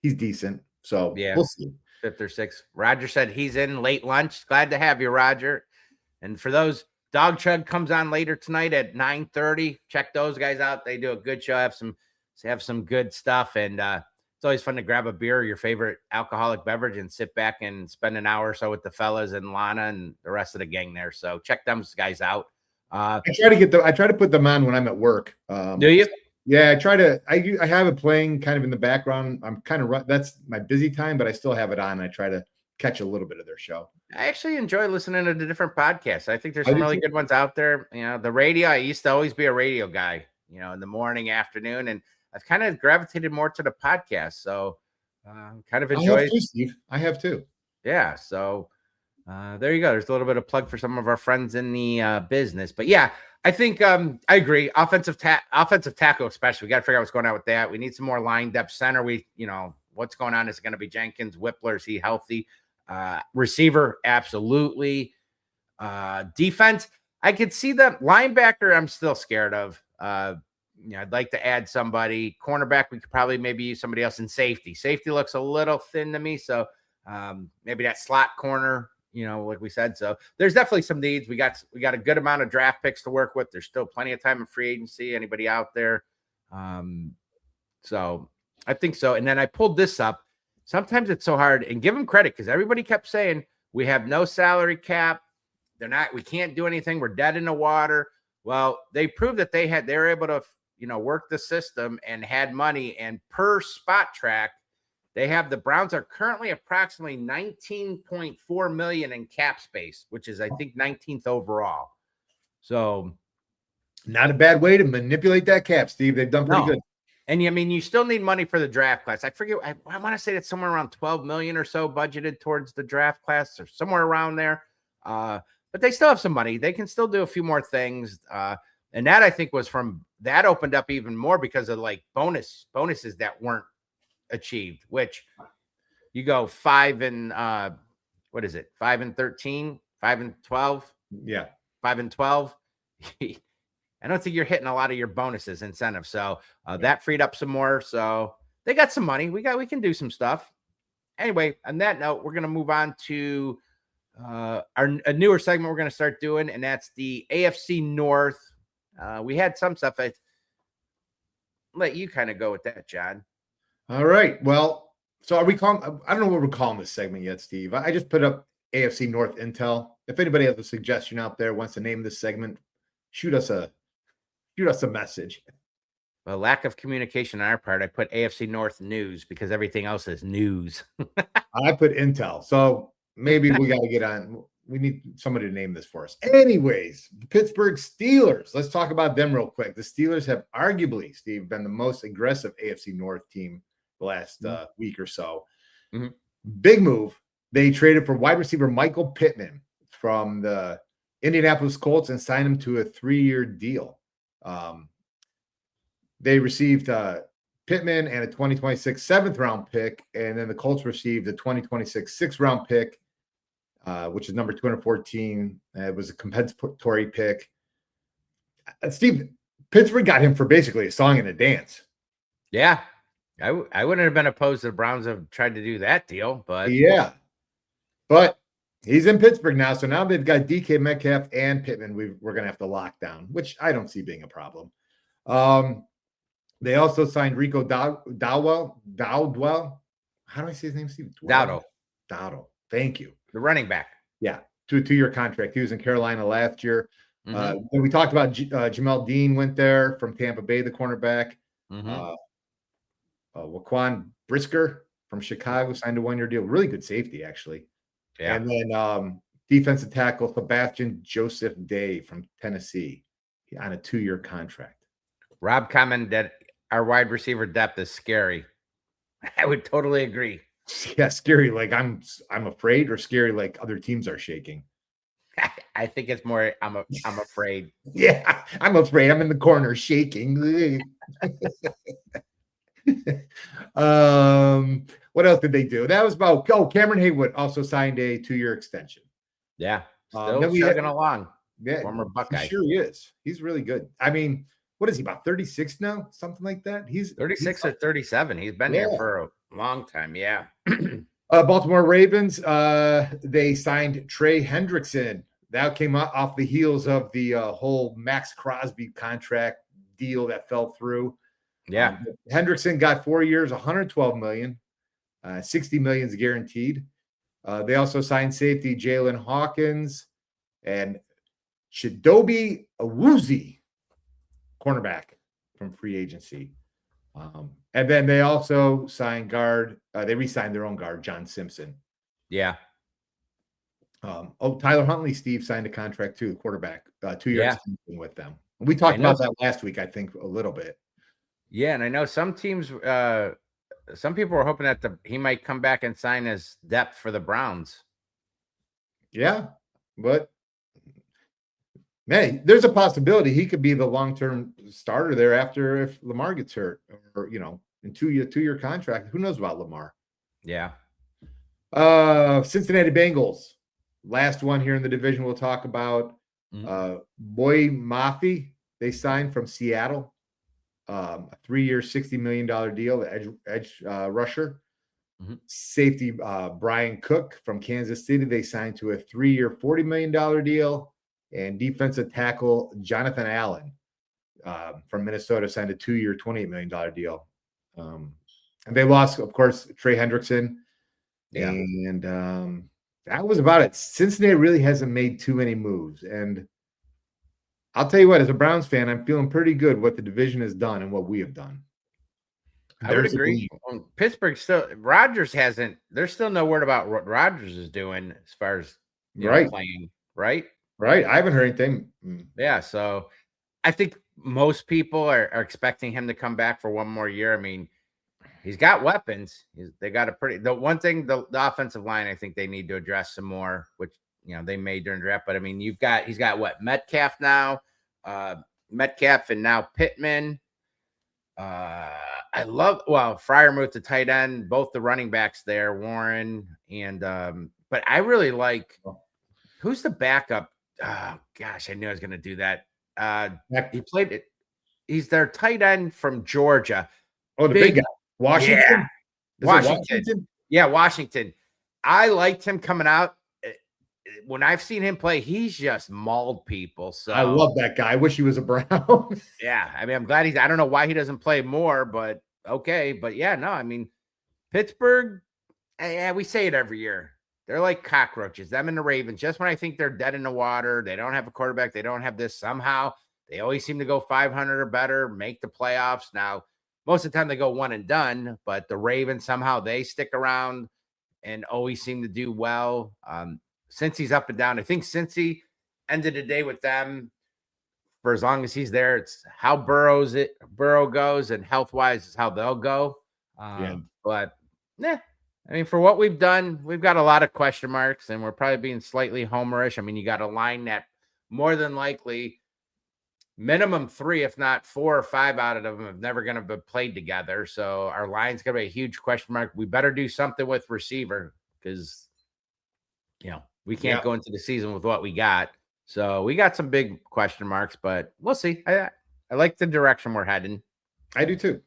He's decent. So Yeah. we'll see. 5th or 6th. Roger said he's in late lunch. Glad to have you, Roger. And for those, Dog Chug comes on later tonight at 9:30. Check those guys out. They do a good show. Have some good stuff. And it's always fun to grab a beer or your favorite alcoholic beverage and sit back and spend an hour or so with the fellas and Lana and the rest of the gang there. So check those guys out. I try to put them on when I'm at work. Do you? Yeah, I have it playing kind of in the background. I'm kind of that's my busy time, but I still have it on. I try to catch a little bit of their show. I actually enjoy listening to the different podcasts. I think there's some really good ones out there. The radio, I used to always be a radio guy, in the morning, afternoon, and I've kind of gravitated more to the podcast. So kind of enjoy it. Steve. I have too. Yeah. So there you go. There's a little bit of plug for some of our friends in the business. But yeah, I think I agree. Offensive tackle, especially. We got to figure out what's going on with that. We need some more line depth. Center. What's going on? Is it going to be Jenkins? Whippler? Is he healthy? Receiver, absolutely. Defense, I could see that. Linebacker, I'm still scared of. I'd like to add somebody. Cornerback, we could probably maybe use somebody else. In safety. Safety looks a little thin to me, so maybe that slot corner. Like we said. So there's definitely some needs. We got a good amount of draft picks to work with. There's still plenty of time in free agency. Anybody out there? So I think so. And then I pulled this up. Sometimes it's so hard, and give them credit because everybody kept saying we have no salary cap. We can't do anything. We're dead in the water. Well, they proved that they were able to, work the system and had money. And per Spot Track, the Browns are currently approximately $19.4 million in cap space, which is, I think, 19th overall. So not a bad way to manipulate that cap, Steve. They've done pretty good. And you still need money for the draft class. I forget. I want to say that's somewhere around 12 million or so budgeted towards the draft class, or somewhere around there. But they still have some money. They can still do a few more things. And that, I think, that opened up even more because of bonuses that weren't achieved. Which you go 5 and 5 and 13, 5 and 12. Yeah, 5 and 12. I don't think you're hitting a lot of your bonuses incentives. So that freed up some more. So they got some money. We can do some stuff. Anyway, on that note, we're going to move on to a newer segment we're going to start doing, and that's the AFC North. We had some stuff. I'd let you kind of go with that, John. All right. Well, so are we calling? I don't know what we're calling this segment yet, Steve. I just put up AFC North Intel. If anybody has a suggestion out there, wants to name this segment, shoot us a message. Well, lack of communication on our part. I put AFC North News because everything else is news. I put Intel. So maybe we got to get on. We need somebody to name this for us. Anyways, the Pittsburgh Steelers. Let's talk about them real quick. The Steelers have arguably, Steve, been the most aggressive AFC North team the last week or so. Mm-hmm. Big move. They traded for wide receiver Michael Pittman from the Indianapolis Colts and signed him to a 3-year deal. They received Pittman and a 2026 7th-round pick, and then the Colts received a 2026 6th-round pick, which is number 214. It was a compensatory pick. Steve, Pittsburgh got him for basically a song and a dance. Yeah, I wouldn't have been opposed to the Browns have tried to do that deal, but yeah, but he's in Pittsburgh now, so now they've got DK Metcalf and Pittman. We're going to have to lock down, which I don't see being a problem. They also signed Rico Dowdwell. How do I say his name, Steve? Dowdle. Thank you. The running back. Yeah, to a 2-year contract. He was in Carolina last year. Mm-hmm. When we talked about Jamel Dean went there from Tampa Bay, the cornerback. Mm-hmm. Waquan Brisker from Chicago signed a 1-year deal. Really good safety, actually. Yeah. And then defensive tackle Sebastian Joseph Day from Tennessee on a 2-year contract. Rob commented that our wide receiver depth is scary. I would totally agree. Yeah, scary. Like I'm afraid, or scary like other teams are shaking. I think it's more I'm afraid. Yeah, I'm afraid. I'm in the corner shaking. What else did they do? That was about. Oh, Cameron Haywood also signed a 2-year extension. Yeah, still then we chugging along. Yeah, Former Buckeye. He sure is. He's really good. I mean, what is he, about 36 now? Something like that. He's 36 or 37. He's been here for a long time. Yeah. Baltimore Ravens, they signed Trey Hendrickson. That came off the heels of the whole Max Crosby contract deal that fell through. Yeah. Hendrickson got 4 years, $112 million. 60 million is guaranteed. They also signed safety Jalen Hawkins and Chidobe Awuzie, cornerback from free agency. And then they also signed guard. They re-signed their own guard, John Simpson. Yeah. Tyler Huntley, Steve, signed a contract too, quarterback, 2-year extension with them. We talked about that last week, I think, a little bit. Yeah, and I know some teams, some people were hoping that he might come back and sign as depth for the Browns. Yeah, but man, there's a possibility he could be the long-term starter there after if Lamar gets hurt, or in two-year contract. Who knows about Lamar? Yeah. Cincinnati Bengals, last one here in the division we'll talk about. Boy Mafi, they signed from Seattle, a 3-year, $60 million deal, the edge rusher. Safety Brian Cook from Kansas City, they signed to a 3-year, $40 million deal. And defensive tackle Jonathan Allen from Minnesota signed a 2-year, $28 million deal. And they lost, of course, Trey Hendrickson. Yeah. And that was about it. Cincinnati really hasn't made too many moves. And I'll tell you what, as a Browns fan, I'm feeling pretty good what the division has done and what we have done. I would agree. Pittsburgh still, Rodgers hasn't, there's still no word about what Rodgers is doing as far as playing, right? Right. I haven't heard anything. Yeah. So I think most people are expecting him to come back for one more year. I mean, he's got weapons. They got the one thing, the offensive line, I think they need to address some more, which, they made during draft. But I mean, he's got what? Metcalf now, Metcalf and now Pittman. Fryer moved to tight end, both the running backs there, Warren. And, but I really like, who's the backup? Oh gosh, I knew I was going to do that. He played it. He's their tight end from Georgia. Oh, the big guy, Washington. Yeah. Washington. Yeah, Washington. I liked him coming out. When I've seen him play, he's just mauled people. So I love that guy. I wish he was a Brown. Yeah, I mean, I'm glad I don't know why he doesn't play more, but okay. But yeah, no, I mean, Pittsburgh. Yeah, we say it every year. They're like cockroaches, them and the Ravens. Just when I think they're dead in the water, they don't have a quarterback, they don't have this, somehow they always seem to go 500 or better, make the playoffs. Now, most of the time they go one and done, but the Ravens, somehow they stick around and always seem to do well. Cincy's up and down. I think Cincy ended the day with them for as long as he's there. It's how Burrow goes, and health-wise is how they'll go. But yeah. I mean, for what we've done, we've got a lot of question marks, and we're probably being slightly homerish. I mean, you got a line that more than likely minimum 3, if not 4 or 5 out of them have never going to be played together. So our line's going to be a huge question mark. We better do something with receiver because, we can't go into the season with what we got. So we got some big question marks, but we'll see. I like the direction we're heading. I do too.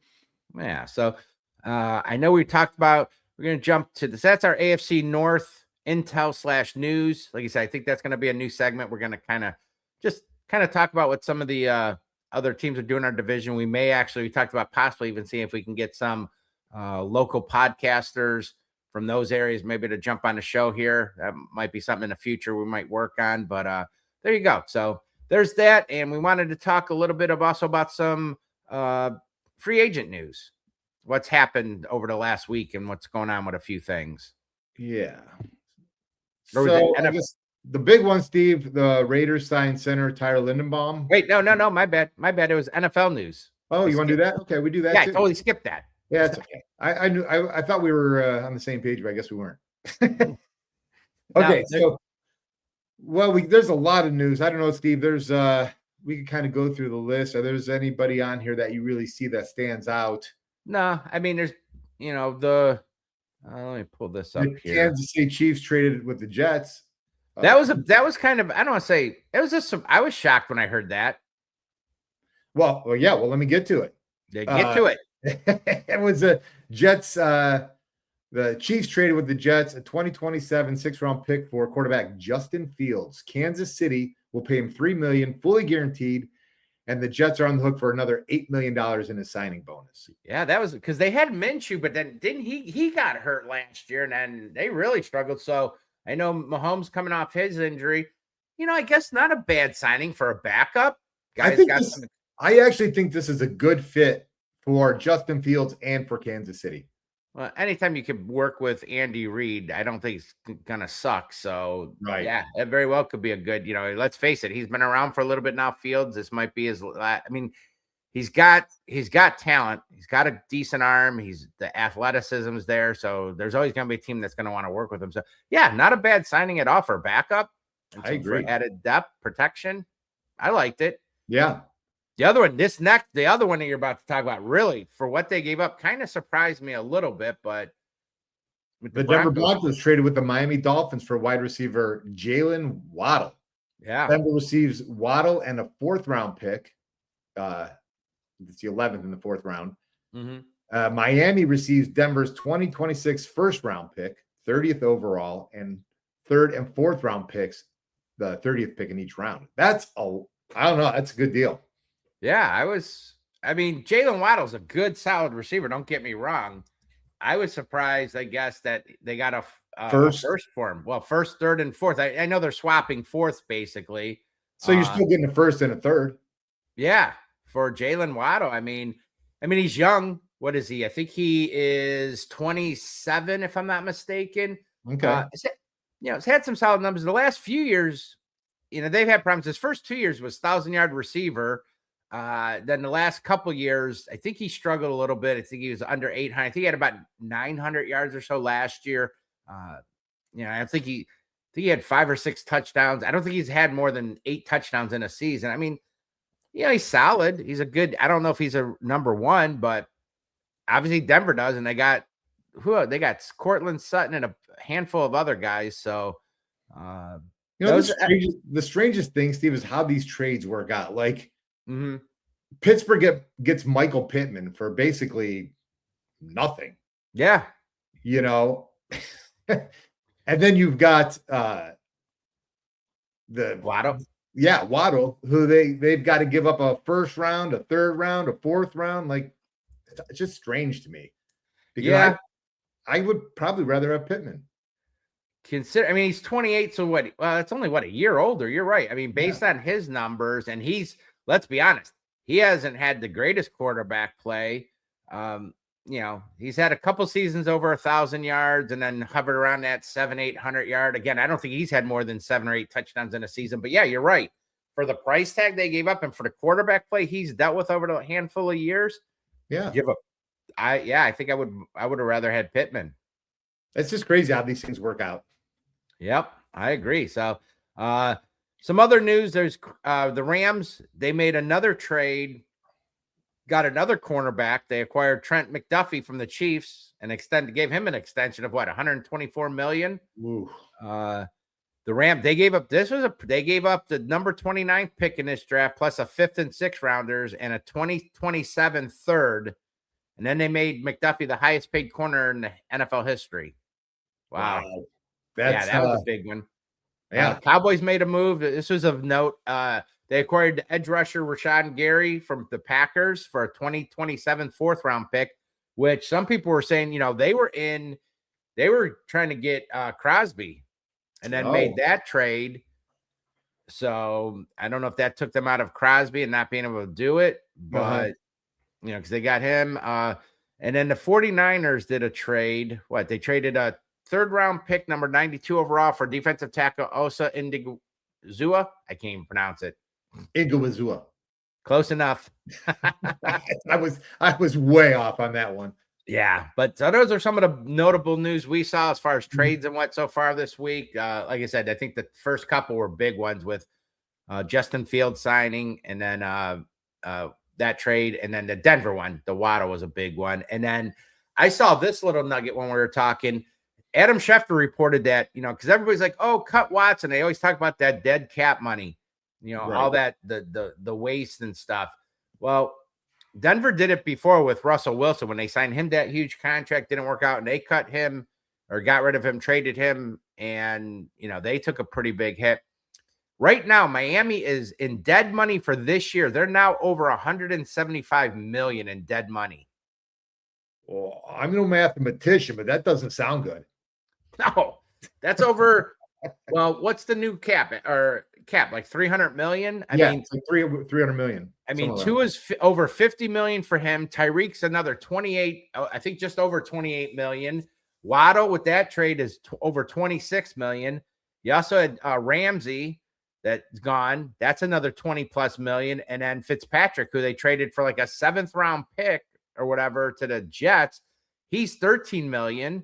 Yeah. So I know we talked about, we're going to jump to this. That's our AFC North Intel / news. Like I said, I think that's going to be a new segment. We're going to kind of talk about what some of the other teams are doing in our division. We talked about possibly even seeing if we can get some local podcasters from those areas, maybe to jump on the show here. That might be something in the future we might work on, but there you go. So there's that. And we wanted to talk a little bit also about some free agent news. What's happened over the last week and what's going on with a few things. Yeah. So I guess the big one, Steve, the Raiders signed center Tyler Lindenbaum. Wait, no, my bad. It was NFL news. Oh, you want to do that? Okay, we do that. Yeah, too. I totally skipped that. Yeah, it's okay. I thought we were on the same page, but I guess we weren't. Okay, there's a lot of news. I don't know, Steve. There's we can kind of go through the list. Are there's anybody on here that you really see that stands out? No, I mean, there's, the Let me pull this up The here. Kansas City Chiefs traded with the Jets. That was kind of, I don't want to say it was just I was shocked when I heard that. Well, yeah. Well, let me get to it. Get to it. It was a Jets. The Chiefs traded with the Jets a 2027 6th-round pick for quarterback Justin Fields. Kansas City will pay him $3 million, fully guaranteed, and the Jets are on the hook for another $8 million in a signing bonus. Yeah, that was because they had Minshew, but then didn't he got hurt last year, and then they really struggled. So I know Mahomes coming off his injury. I guess not a bad signing for a backup. I actually think this is a good fit for Justin Fields and for Kansas City. Well, anytime you can work with Andy Reid, I don't think it's gonna suck. So Right. Yeah, it very well could be a good. Let's face it, he's been around for a little bit now. Fields, this might be his. I mean, he's got talent. He's got a decent arm. The athleticism's there. So there's always gonna be a team that's gonna want to work with him. So yeah, not a bad signing at all for backup. I agree. For added depth, protection. I liked it. Yeah. The other one, the other one that you're about to talk about, really, for what they gave up, kind of surprised me a little bit. But the Denver Broncos traded with the Miami Dolphins for wide receiver Jalen Waddle. Yeah. Denver receives Waddle and a 4th-round pick. It's the 11th in the 4th round. Mm-hmm. Miami receives Denver's 2026 1st-round pick, 30th overall, and 3rd and 4th round picks, the 30th pick in each round. I don't know. That's a good deal. Yeah, Jalen Waddle's a good, solid receiver. Don't get me wrong. I was surprised, I guess, that they got a first for him. Well, 1st, 3rd, and 4th. I know they're swapping 4th, basically. So you're still getting a 1st and a 3rd. Yeah, for Jalen Waddle. I mean, he's young. What is he? I think he is 27, if I'm not mistaken. Okay. It's had some solid numbers. The last few years, they've had problems. His first 2 years was 1,000-yard receiver. Then the last couple years, I think he struggled a little bit. I think he was under 800. I think he had about 900 yards or so last year. I think he had 5 or 6 touchdowns. I don't think he's had more than 8 touchdowns in a season. He's solid. He's a good. I don't know if he's a number 1, but obviously Denver does, and they got Cortland Sutton and a handful of other guys. So, the strangest thing, Steve, is how these trades work out. Like. Mm-hmm. Pittsburgh gets Michael Pittman for basically nothing. Yeah. And then you've got the Waddle. Yeah, Waddle, who they've got to give up a 1st round, a 3rd round, a 4th round. Like, it's just strange to me. Because I would probably rather have Pittman. He's 28, so what? Well, it's only a year older. You're right. Based on his numbers, and let's be honest, he hasn't had the greatest quarterback play. He's had a couple seasons over 1,000 yards and then hovered around that 700-800 yard. Again, I don't think he's had more than 7 or 8 touchdowns in a season. But yeah, you're right. For the price tag they gave up and for the quarterback play he's dealt with over a handful of years, I think I would have rather had Pittman. It's just crazy how these things work out. Yep, I agree. So, some other news, there's the Rams. They made another trade, got another cornerback. They acquired Trent McDuffie from the Chiefs and gave him an extension of $124 million. Ooh. The Rams, they gave up the number 29th pick in this draft, plus a 5th and 6th rounders and a 2027 3rd. And then they made McDuffie the highest paid corner in the NFL history. Wow. That was a big one. Yeah, Cowboys made a move. This was of note. They acquired edge rusher Rashawn Gary from the Packers for a 2027 4th round pick, which some people were saying, they were trying to get Crosby and then made that trade. So I don't know if that took them out of Crosby and not being able to do it, but because they got him. And then the 49ers did a trade. They traded a 3rd round pick, number 92 overall, for defensive tackle Osa Indiguzua. I can't even pronounce it. Indiguzua. Close enough. I was way off on that one. Yeah, but those are some of the notable news we saw as far as trades and what so far this week. Like I said, I think the first couple were big ones with Justin Fields signing, and then that trade, and then the Denver one, the Waddle was a big one, and then I saw this little nugget when we were talking. Adam Schefter reported that, because everybody's like, oh, cut Watson. They always talk about that dead cap money, all that, the waste and stuff. Well, Denver did it before with Russell Wilson when they signed him that huge contract, didn't work out, and they cut him or got rid of him, traded him, and, they took a pretty big hit. Right now, Miami is in dead money for this year. They're now over $175 million in dead money. Well, I'm no mathematician, but that doesn't sound good. No, that's over. Well, what's the new cap like 300 million? I mean, it's like 300 million. I mean, two is over 50 million for him. Tyreek's another 28. I think just over 28 million. Waddle with that trade is over 26 million. You also had Ramsey that's gone. That's another 20 plus million. And then Fitzpatrick, who they traded for like a 7th round pick or whatever to the Jets, he's 13 million.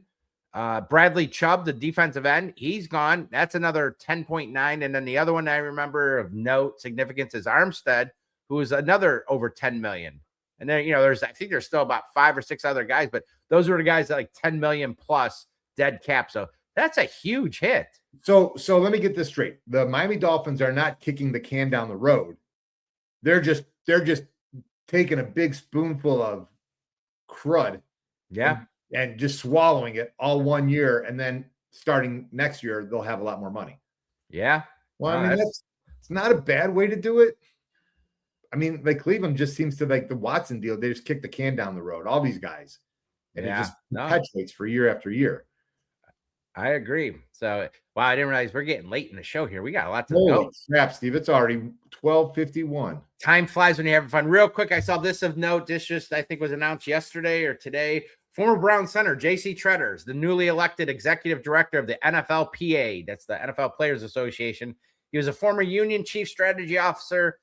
Bradley Chubb, the defensive end, he's gone. That's another 10.9. And then the other one I remember of note significance is Armstead, who is another over 10 million. And then, I think there's still about 5 or 6 other guys, but those were the guys that like 10 million plus dead cap. So that's a huge hit. So let me get this straight. The Miami Dolphins are not kicking the can down the road. They're just taking a big spoonful of crud. Yeah. And just swallowing it all 1 year, and then starting next year, they'll have a lot more money. Yeah. Well, I mean, it's not a bad way to do it. I mean, like Cleveland just seems to like the Watson deal. They just kick the can down the road, all these guys. And it just perpetuates for year after year. I agree. So, wow, I didn't realize we're getting late in the show here. We got a lot to go. Holy crap, Steve. It's already 12:51. Time flies when you're having fun. Real quick, I saw this of note. This just, I think, was announced yesterday or today. Former Brown center J.C. Treaders, the newly elected executive director of the NFLPA. That's the NFL Players Association. He was a former union chief strategy officer.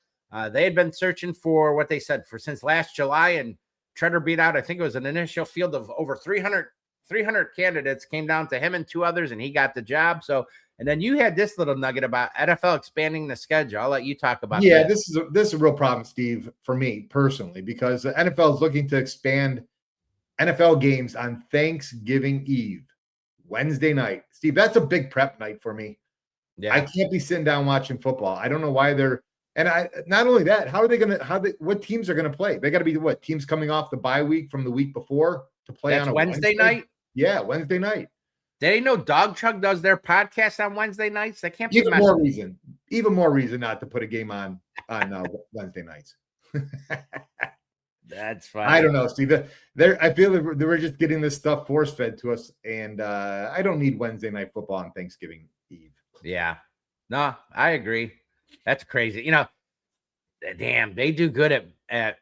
They had been searching for what they said for since last July, and Treader beat out, I think it was an initial field of over 300 candidates, came down to him and 2 others, and he got the job. So, and then you had this little nugget about NFL expanding the schedule. I'll let you talk about that. Yeah, this is a real problem, Steve, for me personally, because the NFL is looking to expand NFL games on Thanksgiving Eve, Wednesday night. Steve, that's a big prep night for me. Yeah. I can't be sitting down watching football. I don't know why not only that, what teams are going to play? They got to be teams coming off the bye week from the week before to play on a Wednesday night? Yeah, Wednesday night. They know Dog Chug does their podcast on Wednesday nights. That can't be even more reason not to put a game on Wednesday nights. That's fine. I don't know, Steve. I feel that we're just getting this stuff force fed to us, and I don't need Wednesday night football on Thanksgiving Eve. Yeah, no, I agree. That's crazy. Damn, they do good at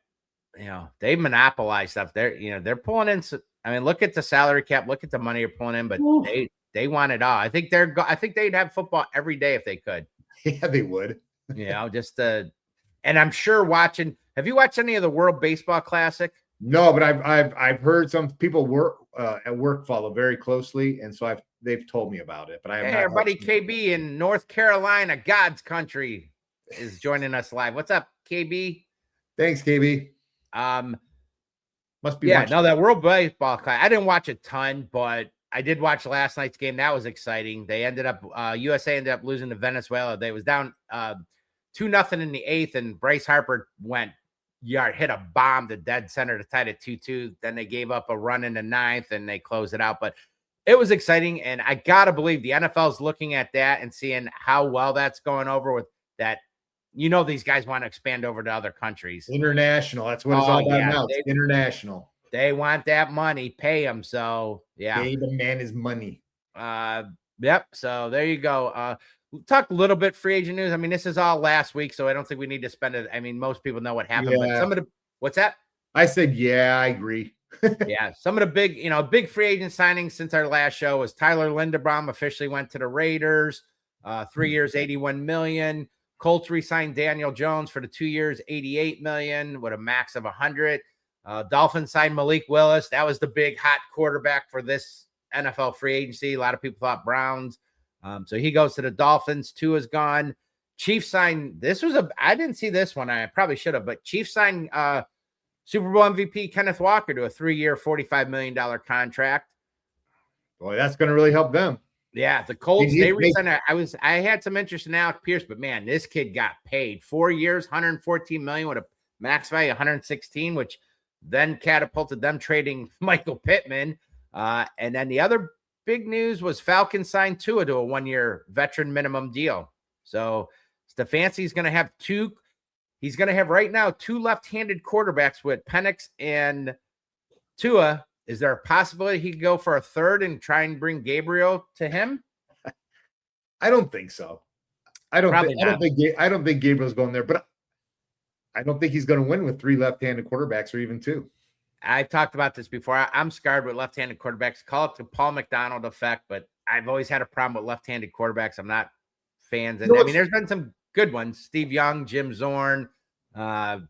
they monopolize stuff. They're pulling in. I mean, look at the salary cap. Look at the money you're pulling in, but they want it all. I think they'd have football every day if they could. Yeah, they would. And I'm sure watching. Have you watched any of the World Baseball Classic? No, but I've heard some people at work follow very closely, and so they've told me about it. But our buddy KB in North Carolina, God's country, is joining us live. What's up, KB? Thanks, KB. Must be that World Baseball Classic. I didn't watch a ton, but I did watch last night's game. That was exciting. They ended up USA ended up losing to Venezuela. They was down 2-0 in the 8th, and Bryce Harper hit a bomb to dead center to tie it 2-2. Then they gave up a run in the 9th, and they closed it out. But it was exciting, and I gotta believe the NFL is looking at that and seeing how well that's going over with that. These guys want to expand over to other countries. International. That's what it's all about now. It's international. They want that money. Pay them. So, yeah. Pay the man his money. Yep. So, there you go. We'll talk a little bit free agent news. I mean, this is all last week, so I don't think we need to spend it. I mean, most people know what happened. Yeah. But what's that? I said, yeah, I agree. Yeah. Some of the big free agent signings since our last show was Tyler Linderbaum officially went to the Raiders. 3 years, $81 million. Colts re-signed Daniel Jones for the 2 years, $88 million with a max of $100. Dolphins signed Malik Willis. That was the big hot quarterback for this NFL free agency. A lot of people thought Browns. So he goes to the Dolphins. Tua is gone. Chiefs signed. I didn't see this one. I probably should have, but Chiefs signed Super Bowl MVP Kenneth Walker to a 3-year, $45 million contract. Boy, that's going to really help them. Yeah, the Colts, they re-signed. I had some interest in Alec Pierce, but man, this kid got paid 4 years, $114 million with a max value of $116, which then catapulted them trading Michael Pittman. And then the other big news was Falcons signed Tua to a 1-year veteran minimum deal. So Stefanski's going to have he's going to have right now 2 left-handed quarterbacks with Penix and Tua. Is there a possibility he could go for a third and try and bring Gabriel to him? I don't think so. I don't think Gabriel's going there, but I don't think he's going to win with 3 left-handed quarterbacks or even 2. I've talked about this before. I'm scarred with left-handed quarterbacks. Call it the Paul McDonald effect, but I've always had a problem with left-handed quarterbacks. I'm not fans. And I mean, there's been some good ones. Steve Young, Jim Zorn. Now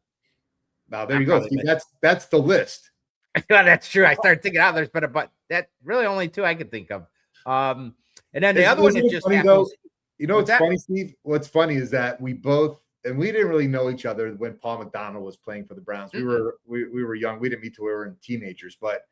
there you go. Steve, that's the list. That's true. I started thinking out there's been but that really only 2 I could think of. And then the other one that just happens. You know what's funny, Steve? What's funny is that we both, and we didn't really know each other when Paul McDonald was playing for the Browns. We were young. We didn't meet till we were teenagers, but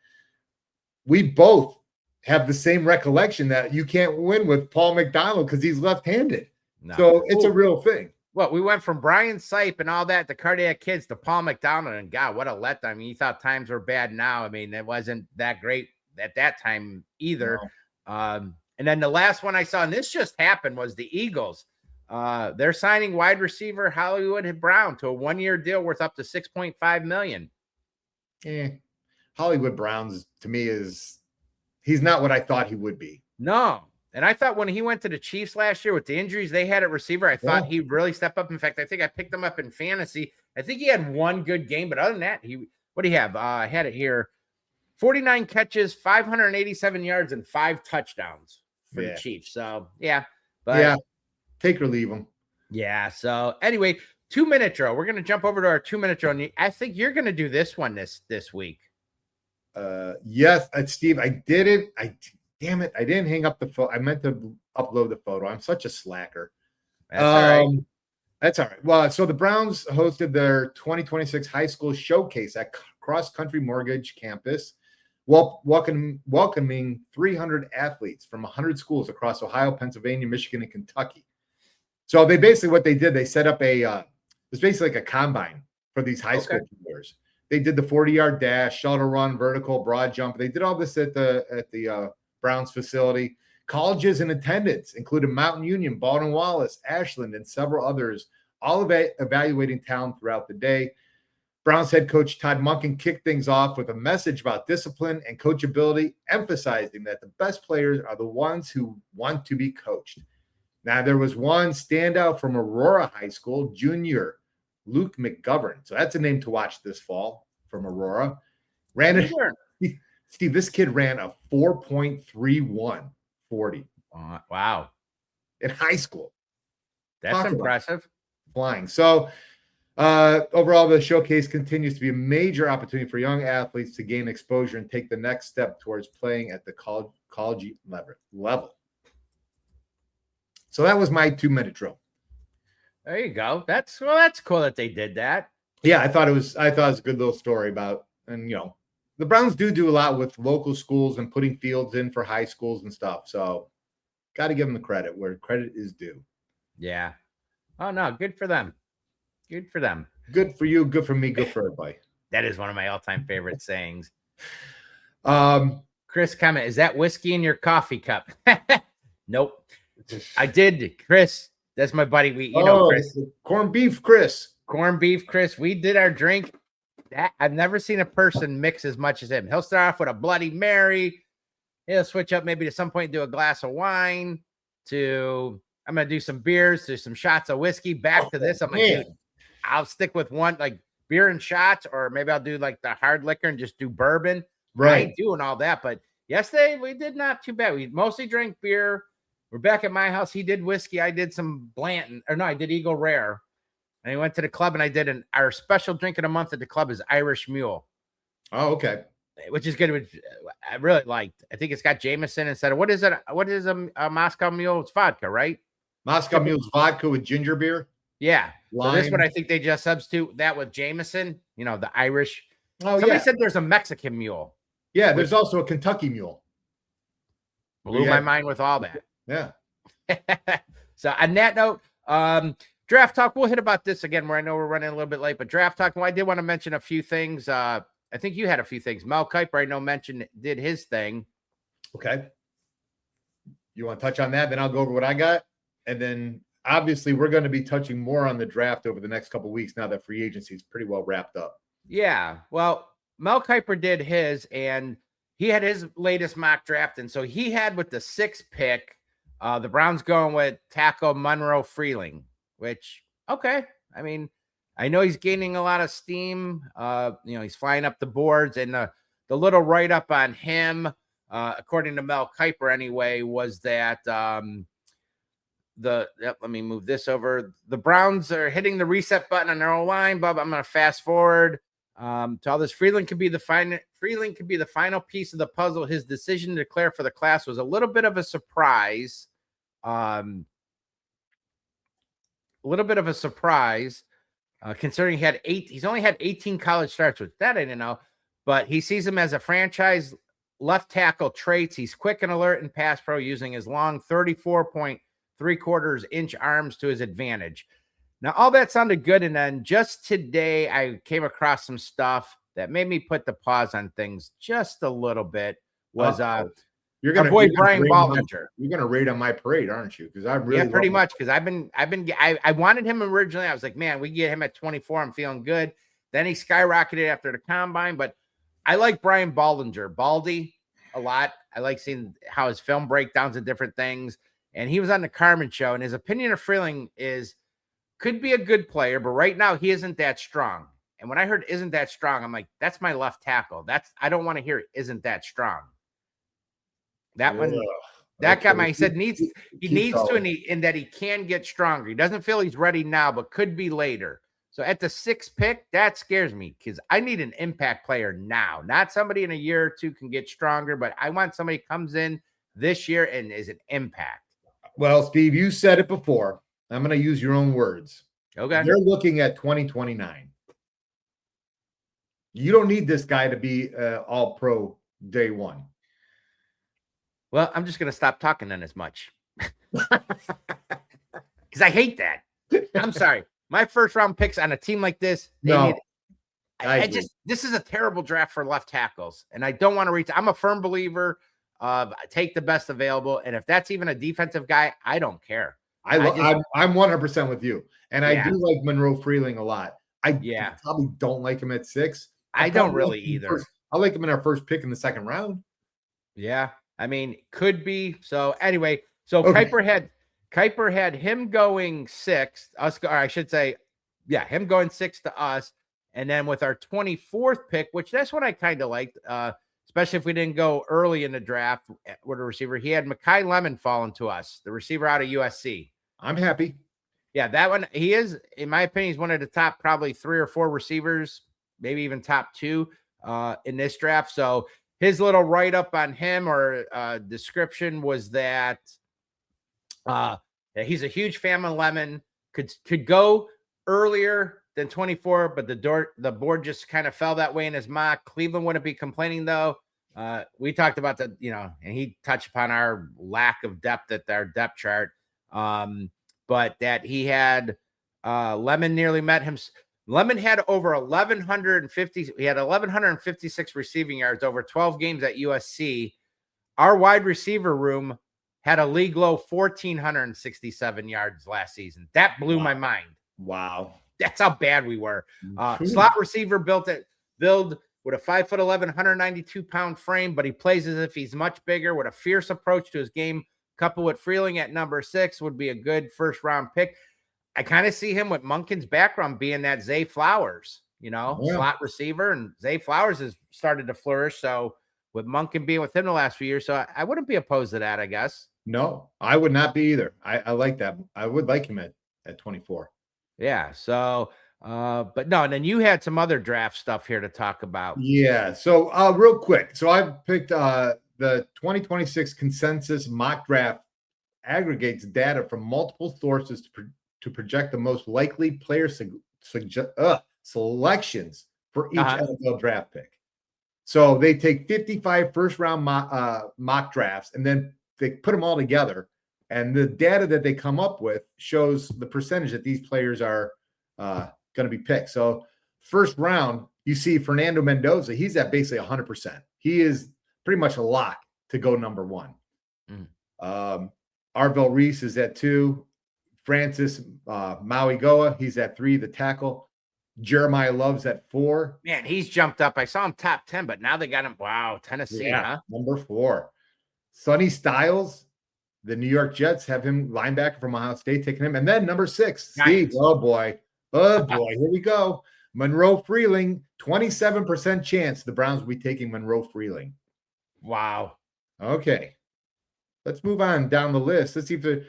we both have the same recollection that you can't win with Paul McDonald because he's left-handed. No. So it's a real thing. Well, we went from Brian Sipe and all that, the Cardiac Kids, to Paul McDonald, and God, what a letdown. I mean, you thought times were bad now. I mean, it wasn't that great at that time either. No. And then the last one I saw, and this just happened, was the Eagles. They're signing wide receiver Hollywood Brown to a 1-year deal worth up to $6.5 million. Hollywood Brown's, to me, he's not what I thought he would be. No. And I thought when he went to the Chiefs last year with the injuries they had at receiver, I thought he'd really step up. In fact, I think I picked him up in fantasy. I think he had 1 good game, but other than that, what do you have? I had it here. 49 catches, 587 yards, and 5 touchdowns for the Chiefs. So, take or leave them. Yeah. So, anyway, 2-minute drill. We're going to jump over to our 2-minute drill. And I think you're going to do this one this week. Yes, Steve, I did it. Damn it, I didn't hang up the photo. I meant to upload the photo. I'm such a slacker. That's all right. That's all right. Well, so the Browns hosted their 2026 high school showcase at Cross Country Mortgage campus, welcoming 300 athletes from 100 schools across Ohio, Pennsylvania, Michigan, and Kentucky. So what they did, they set up it's basically like a combine for these high school players. They did the 40-yard dash, shuttle run, vertical, broad jump. They did all this at the Browns facility. Colleges in attendance included Mountain Union, Baldwin Wallace, Ashland, and several others, all evaluating talent throughout the day. Browns head coach Todd Monken kicked things off with a message about discipline and coachability, emphasizing that the best players are the ones who want to be coached. Now, there was one standout from Aurora High School, junior Luke McGovern. So that's a name to watch this fall from Aurora. Steve, this kid ran a 4.31 40. Wow. In high school. That's impressive. Flying. So overall, the showcase continues to be a major opportunity for young athletes to gain exposure and take the next step towards playing at the college level. So that was my 2-minute drill. There you go. That's cool that they did that. Yeah, I thought it was a good little story about, and the Browns do a lot with local schools and putting fields in for high schools and stuff. So got to give them the credit where credit is due. Yeah. Oh, no. Good for them. Good for them. Good for you. Good for me. Good for everybody. That is one of my all-time favorite sayings. Chris comment, is that whiskey in your coffee cup? Nope. I did, Chris. That's my buddy. Chris. Corned beef, Chris. Corned beef, Chris. We did our drink. I've never seen a person mix as much as him. He'll start off with a Bloody Mary. He'll switch up maybe to some point, do a glass of wine. I'm going to do some beers, do some shots of whiskey. Back to this. I'm like, dude, I'll stick with one, like beer and shots, or maybe I'll do like the hard liquor and just do bourbon. Right. I ain't doing all that. But yesterday we did not too bad. We mostly drank beer. We're back at my house. He did whiskey. I did some Blanton. I did Eagle Rare. And I went to the club and I did our special drink of the month at the club is Irish Mule. Oh, okay. Which is good. Which I really liked. I think it's got Jameson instead of what is it? What is a Moscow Mule? It's vodka, right? Moscow Mule's vodka with ginger beer. Yeah. So this one, line. I think they just substitute that with Jameson, the Irish. Oh, Somebody yeah. said there's a Mexican mule. Yeah, there's also a Kentucky mule. Blew my mind with all that. Yeah. So on that note, draft talk, we'll hit about this again, where I know we're running a little bit late, but draft talk, well, I did want to mention a few things. I think you had a few things. Mel Kiper, I know, did his thing. Okay. You want to touch on that? Then I'll go over what I got. And then obviously we're going to be touching more on the draft over the next couple of weeks now that free agency is pretty well wrapped up. Yeah. Well, Mel Kiper did his, and he had his latest mock draft. And so he had with the 6th pick, the Browns going with tackle Monroe Freeling, which, okay. I mean, I know he's gaining a lot of steam. He's flying up the boards, and the little write-up on him, according to Mel Kiper anyway, was that let me move this over. The Browns are hitting the reset button on their own line. Bob, I'm going to fast forward to all this. Freeling could be the final piece of the puzzle. His decision to declare for the class was a little bit of a surprise. Considering he's only had 18 college starts, with that I didn't know, but he sees him as a franchise left tackle traits. He's quick and alert in pass pro, using his long 34.75-inch arms to his advantage. Now, all that sounded good. And then just today, I came across some stuff that made me put the pause on things just a little bit. You're gonna Brian Baldinger. You're gonna raid on my parade, aren't you? Because I really pretty much, because I wanted him originally. I was like, man, we get him at 24. I'm feeling good. Then he skyrocketed after the combine, but I like Brian Baldy a lot. I like seeing how his film breakdowns and different things. And he was on the Carmen show, and his opinion of Freeling could be a good player, but right now he isn't that strong. And when I heard isn't that strong, I'm like, that's my left tackle. I don't want to hear isn't that strong. That one, that got he said he needs to, in that he can get stronger. He doesn't feel he's ready now, but could be later. So at the 6th pick, that scares me, because I need an impact player now, not somebody in a year or two can get stronger, but I want somebody who comes in this year and is an impact. Well, Steve, you said it before. I'm going to use your own words. Okay. They're looking at 2029. You don't need this guy to be all pro day one. Well, I'm just going to stop talking then as much, because I hate that. I'm sorry. My first round picks on a team like this. This is a terrible draft for left tackles, and I don't want to reach. I'm a firm believer of take the best available. And if that's even a defensive guy, I don't care. I'm 100% with you. And I do like Monroe Freeling a lot. I probably don't like him at 6. I don't really either. I like him in our first pick in the 2nd round. Yeah. I mean, could be. So anyway, Kiper had him going 6th, us, or I should say, him going 6th to us. And then with our 24th pick, which that's what I kind of liked, especially if we didn't go early in the draft with a receiver, he had Mekhi Lemon falling to us, the receiver out of USC. I'm happy. Yeah, that one, he is, in my opinion, he's one of the top probably 3 or 4 receivers, maybe even top 2 in this draft. So his little write-up on him or description was that he's a huge fan of Lemon, could go earlier than 24, but the board just kind of fell that way in his mock. Cleveland wouldn't be complaining, though. We talked about and he touched upon our lack of depth at our depth chart, but that he had Lemon nearly met him. Lemon had over 1,150. He had 1,156 receiving yards over 12 games at USC. Our wide receiver room had a league low 1,467 yards last season. That blew my mind. Wow. That's how bad we were. Slot receiver build with a 5'11", 192-pound frame, but he plays as if he's much bigger with a fierce approach to his game. Coupled with Freeling at number 6 would be a good first-round pick. I kind of see him with Monken's background being that Zay Flowers, slot receiver, and Zay Flowers has started to flourish. So with Monken being with him the last few years, so I wouldn't be opposed to that, I guess. No, I would not be either. I like that. I would like him at 24. Yeah. So, but no, and then you had some other draft stuff here to talk about. Yeah. So real quick. So I picked the 2026 consensus mock draft aggregates data from multiple sources to to project the most likely player selections for each NFL draft pick. So they take 55 first-round mock drafts, and then they put them all together. And the data that they come up with shows the percentage that these players are going to be picked. So first round, you see Fernando Mendoza. He's at basically 100%. He is pretty much a lock to go number one. Arvell Reese is at 2. Francis Mauigoa, he's at 3, the tackle. Jeremiah Love's at 4. Man, he's jumped up. I saw him top 10, but now they got him. Wow, Tennessee, huh? Number 4. Sonny Styles, the New York Jets have him, linebacker from Ohio State, taking him. And then number 6, Steve. Oh, boy. Here we go. Monroe Freeling, 27% chance the Browns will be taking Monroe Freeling. Wow. Okay. Let's move on down the list. Let's see if the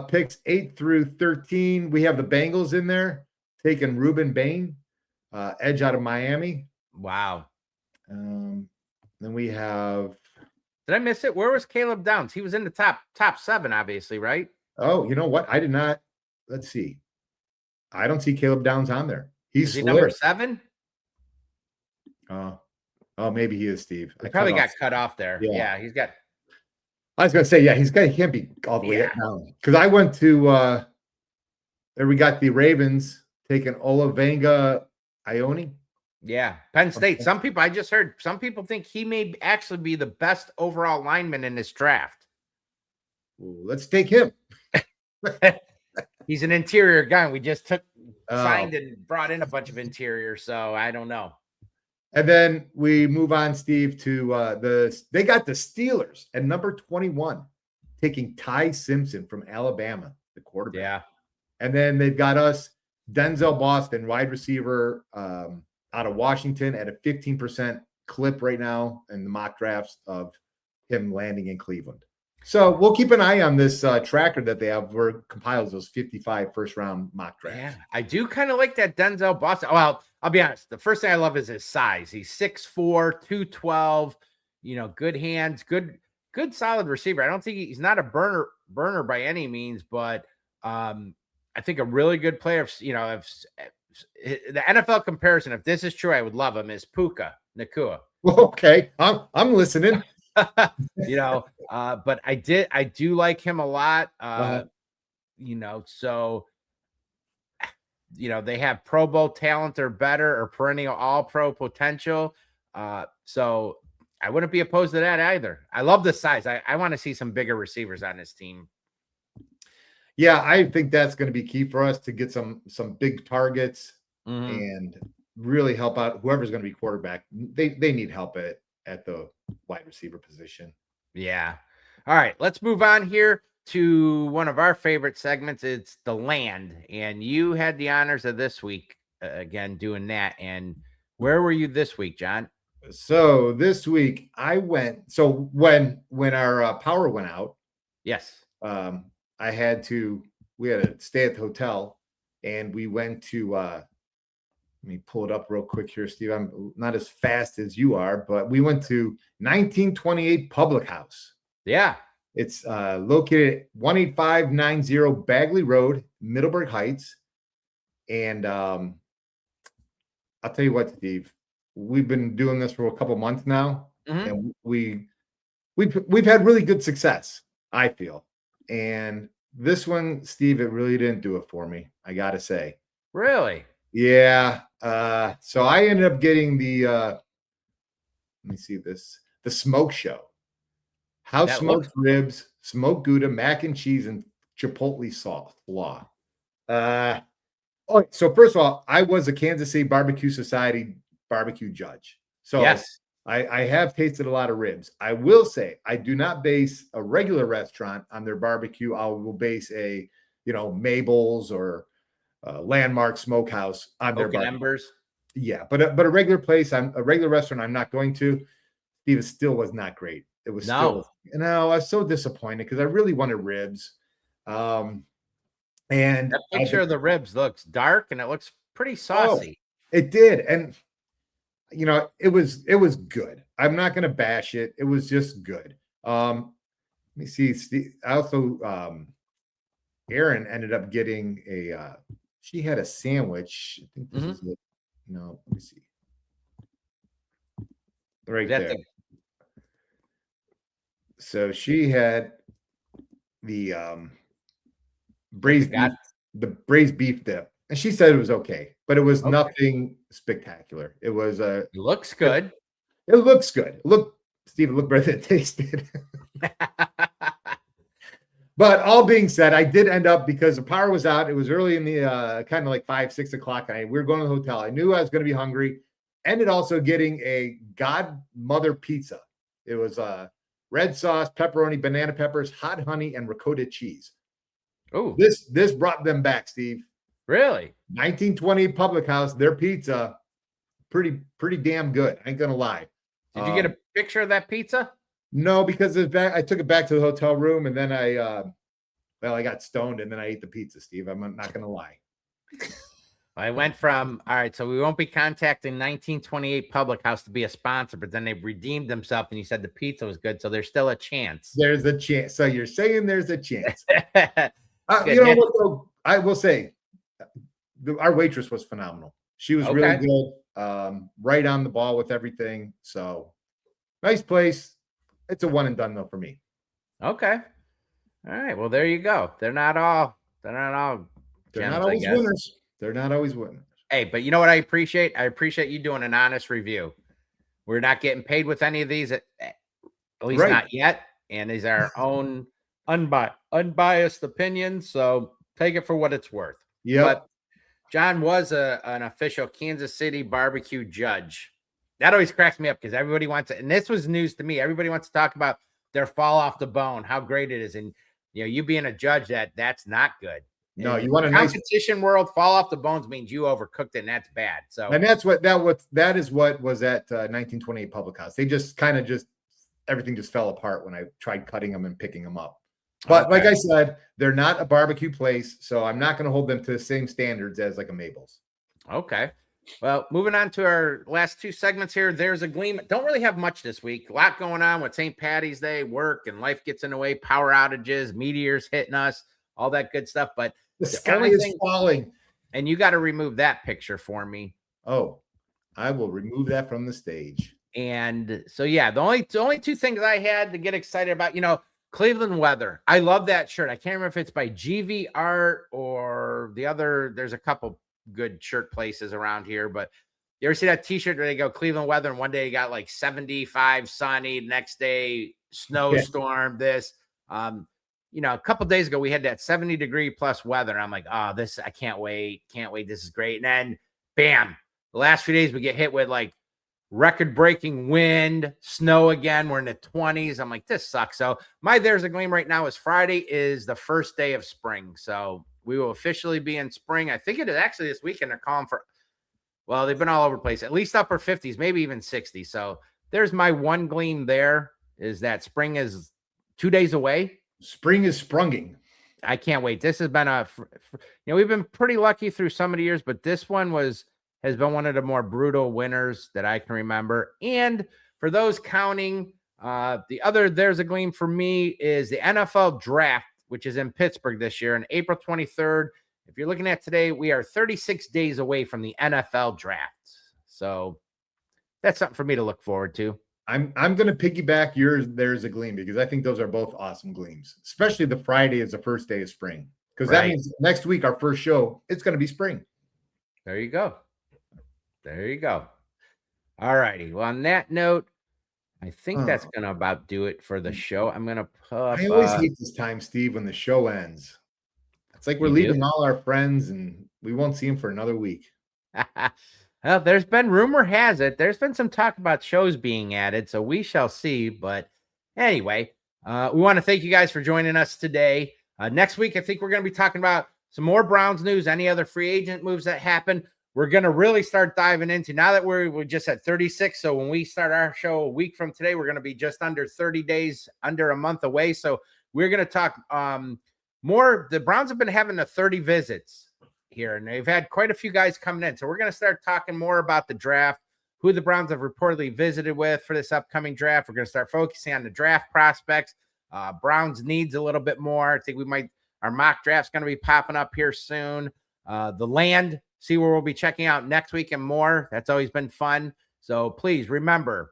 picks 8 through 13. We have the Bengals in there, taking Ruben Bain, edge out of Miami. Wow. Then we have. Did I miss it? Where was Caleb Downs? He was in the top 7, obviously, right? Oh, you know what? I did not. Let's see. I don't see Caleb Downs on there. Is he number 7? Oh, maybe he is, Steve. He probably got cut off there. Yeah, he's got. I was going to say, he can't be all the way down. Because I went to, there we got the Ravens taking Olavenga Ione. Yeah, Penn State. Some people, I just heard, some people think he may actually be the best overall lineman in this draft. Ooh, let's take him. He's an interior guy. We just signed and brought in a bunch of interior, so I don't know. And then we move on, Steve, to they got the Steelers at number 21, taking Ty Simpson from Alabama, the quarterback. Yeah. And then they've got us, Denzel Boston, wide receiver out of Washington, at a 15% clip right now in the mock drafts of him landing in Cleveland. So we'll keep an eye on this tracker that they have where it compiles those 55 first-round mock drafts. Yeah, I do kind of like that Denzel Boston. Well, I'll be honest. The first thing I love is his size. He's 6'4", 212, good hands, good solid receiver. I don't think he's not a burner by any means, but I think a really good player. If the NFL comparison, if this is true, I would love him, is Puka Nacua. Okay, I'm listening. But I do like him a lot. So they have Pro Bowl talent or better, or perennial All-Pro potential. So I wouldn't be opposed to that either. I love the size. I want to see some bigger receivers on this team. Yeah, I think that's going to be key for us to get some big targets and really help out whoever's going to be quarterback. They need help at the wide receiver position. Yeah. All right, let's move on here to one of our favorite segments. It's the land, and you had the honors of this week again doing that. And where were you this week, John? So this week I went. So when our power went out, yes, we had to stay at the hotel, and we went to. Let me pull it up real quick here, Steve. I'm not as fast as you are, but we went to 1928 Public House. Yeah. It's located at 18590 Bagley Road, Middleburg Heights. And I'll tell you what, Steve, we've been doing this for a couple months now, and we've had really good success, I feel. And this one, Steve, it really didn't do it for me, I got to say. Really? Yeah. So I ended up getting the let me see this, the smoke show. House smoked ribs, smoked Gouda, mac and cheese, and chipotle sauce. So first of all, I was a Kansas City Barbecue Society barbecue judge. So yes, I have tasted a lot of ribs. I will say I do not base a regular restaurant on their barbecue. I will base a, Mabel's or Landmark Smokehouse on their barbecue. Embers. Yeah, but a regular place, a regular restaurant, I'm not going to. Steve, it still was not great. It was I was so disappointed because I really wanted ribs. And that picture of the ribs looks dark and it looks pretty saucy. It did, and it was good. I'm not going to bash it. It was just good. Let me see. Steve, I also Erin ended up getting she had a sandwich. I think this is it. No, let me see. Right there. So she had the braised beef dip, and she said it was okay, but it was nothing spectacular. It was it looks good. It looks good. Steve, it looked better than it tasted. But all being said, I did end up, because the power was out. It was early in the kind of like 5, 6 o'clock. We were going to the hotel. I knew I was going to be hungry. Ended also getting a Godmother pizza. It was red sauce, pepperoni, banana peppers, hot honey, and ricotta cheese. Oh, this brought them back, Steve. Really? 1920 Public House. Their pizza, pretty damn good. I ain't gonna lie. Did you get a picture of that pizza? No, because I took it back to the hotel room, and then I got stoned, and then I ate the pizza, Steve. I'm not gonna lie. I went from, all right, so we won't be contacting 1928 Public House to be a sponsor, but then they redeemed themselves, and you said the pizza was good, so there's still a chance. There's a chance. So you're saying there's a chance. You know what, though? I will say, our waitress was phenomenal. She was really good, right on the ball with everything. So nice place. It's a one and done though for me. Okay. All right. Well, there you go. They're not all always winners. They're not always winners. Hey, but you know what I appreciate? I appreciate you doing an honest review. We're not getting paid with any of these, at least not yet. And these are our own unbiased opinions. So take it for what it's worth. Yeah. But John was an official Kansas City barbecue judge. That always cracks me up because everybody wants to, and this was news to me. Everybody wants to talk about their fall off the bone, how great it is. And you being a judge, that's not good. No, and you want a competition world, fall off the bones means you overcooked it, and that's bad. So, and that is what was at 1928 Public House. They just everything just fell apart when I tried cutting them and picking them up. But like I said, they're not a barbecue place, so I'm not going to hold them to the same standards as like a Mabel's. Okay. Well, moving on to our last two segments here. There's a Gleam. Don't really have much this week. A lot going on with St. Patty's Day, work, and life gets in the way. Power outages, meteors hitting us, all that good stuff. But the sky is falling. And you got to remove that picture for me. Oh, I will remove that from the stage. And so, yeah, the only two things I had to get excited about, Cleveland weather. I love that shirt. I can't remember if it's by GV Art or the other. There's a couple good shirt places around here, but you ever see that t-shirt where they go Cleveland weather and one day you got like 75 sunny, next day snowstorm, this a couple days ago we had that 70-degree plus weather, and I'm like, I can't wait, this is great. And then bam, the last few days we get hit with like record-breaking wind, snow again. We're in the 20s. I'm like, this sucks. So there's a Gleam right now is Friday is the first day of spring, so we will officially be in spring. I think it is actually this weekend. They're calling for, well, they've been all over the place, at least upper 50s, maybe even 60s. So there's my one Gleam there, is that spring is 2 days away. Spring is sprunging. I can't wait. This has been we've been pretty lucky through some of the years, but this one has been one of the more brutal winters that I can remember. And for those counting, there's a Gleam for me is the NFL draft, which is in Pittsburgh this year on April 23rd. If you're looking at today, we are 36 days away from the NFL draft. So that's something for me to look forward to. I'm going to piggyback yours. There's a Gleam, because I think those are both awesome Gleams, especially the Friday is the first day of spring, because that means next week, our first show, it's going to be spring. There you go. All righty. Well, on that note, I think that's going to about do it for the show. I'm going to put I always hate this time, Steve, when the show ends. It's like we're leaving all our friends and we won't see them for another week. Well, rumor has it, there's been some talk about shows being added, so we shall see. But anyway, we want to thank you guys for joining us today. Next week, I think we're going to be talking about some more Browns news, any other free agent moves that happen. We're going to really start diving into, now that we're just at 36. So when we start our show a week from today, we're going to be just under 30 days, under a month away. So we're going to talk more. The Browns have been having the 30 visits here, and they've had quite a few guys coming in. So we're going to start talking more about the draft, who the Browns have reportedly visited with for this upcoming draft. We're going to start focusing on the draft prospects. Browns needs a little bit more. I think Our mock draft's going to be popping up here soon. The land, see where we'll be checking out next week and more. That's always been fun. So please remember,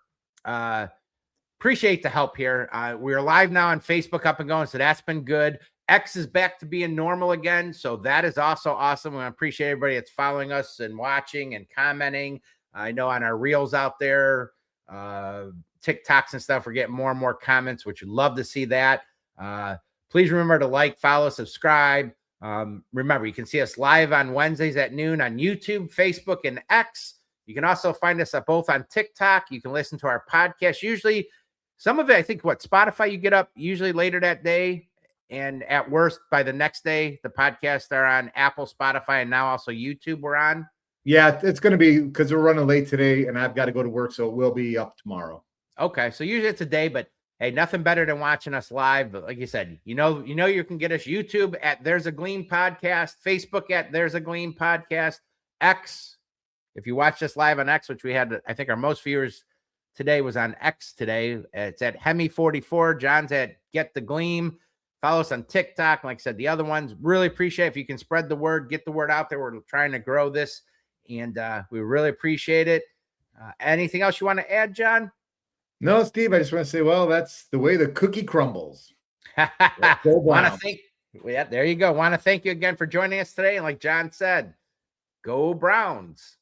appreciate the help here. We are live now on Facebook, up and going, so that's been good. X is back to being normal again, so that is also awesome. I appreciate everybody that's following us and watching and commenting. I know on our reels out there, TikToks and stuff, we're getting more and more comments, which we'd love to see that. Please remember to like, follow, subscribe. Remember, you can see us live on Wednesdays at noon on YouTube, Facebook, and X. You can also find us both on TikTok. You can listen to our podcast. Usually, some of it, I think, Spotify, you get up usually later that day. And at worst, by the next day, the podcasts are on Apple, Spotify, and now also YouTube we're on. Yeah, it's going to be because we're running late today and I've got to go to work. So it will be up tomorrow. Okay. So usually it's a day, but hey, nothing better than watching us live. But like you said, you can get us YouTube at There's a Gleam Podcast, Facebook at There's a Gleam Podcast, X. If you watch us live on X, which we had, I think our most viewers today was on X today. It's at Hemi44. John's at Get the Gleam. Follow us on TikTok. Like I said, the other ones, really appreciate if you can spread the word, get the word out there. We're trying to grow this, and we really appreciate it. Anything else you want to add, John? No, Steve, I just want to say, well, that's the way the cookie crumbles. Want to thank, yeah, there you go. Want to thank you again for joining us today. And like John said, go Browns.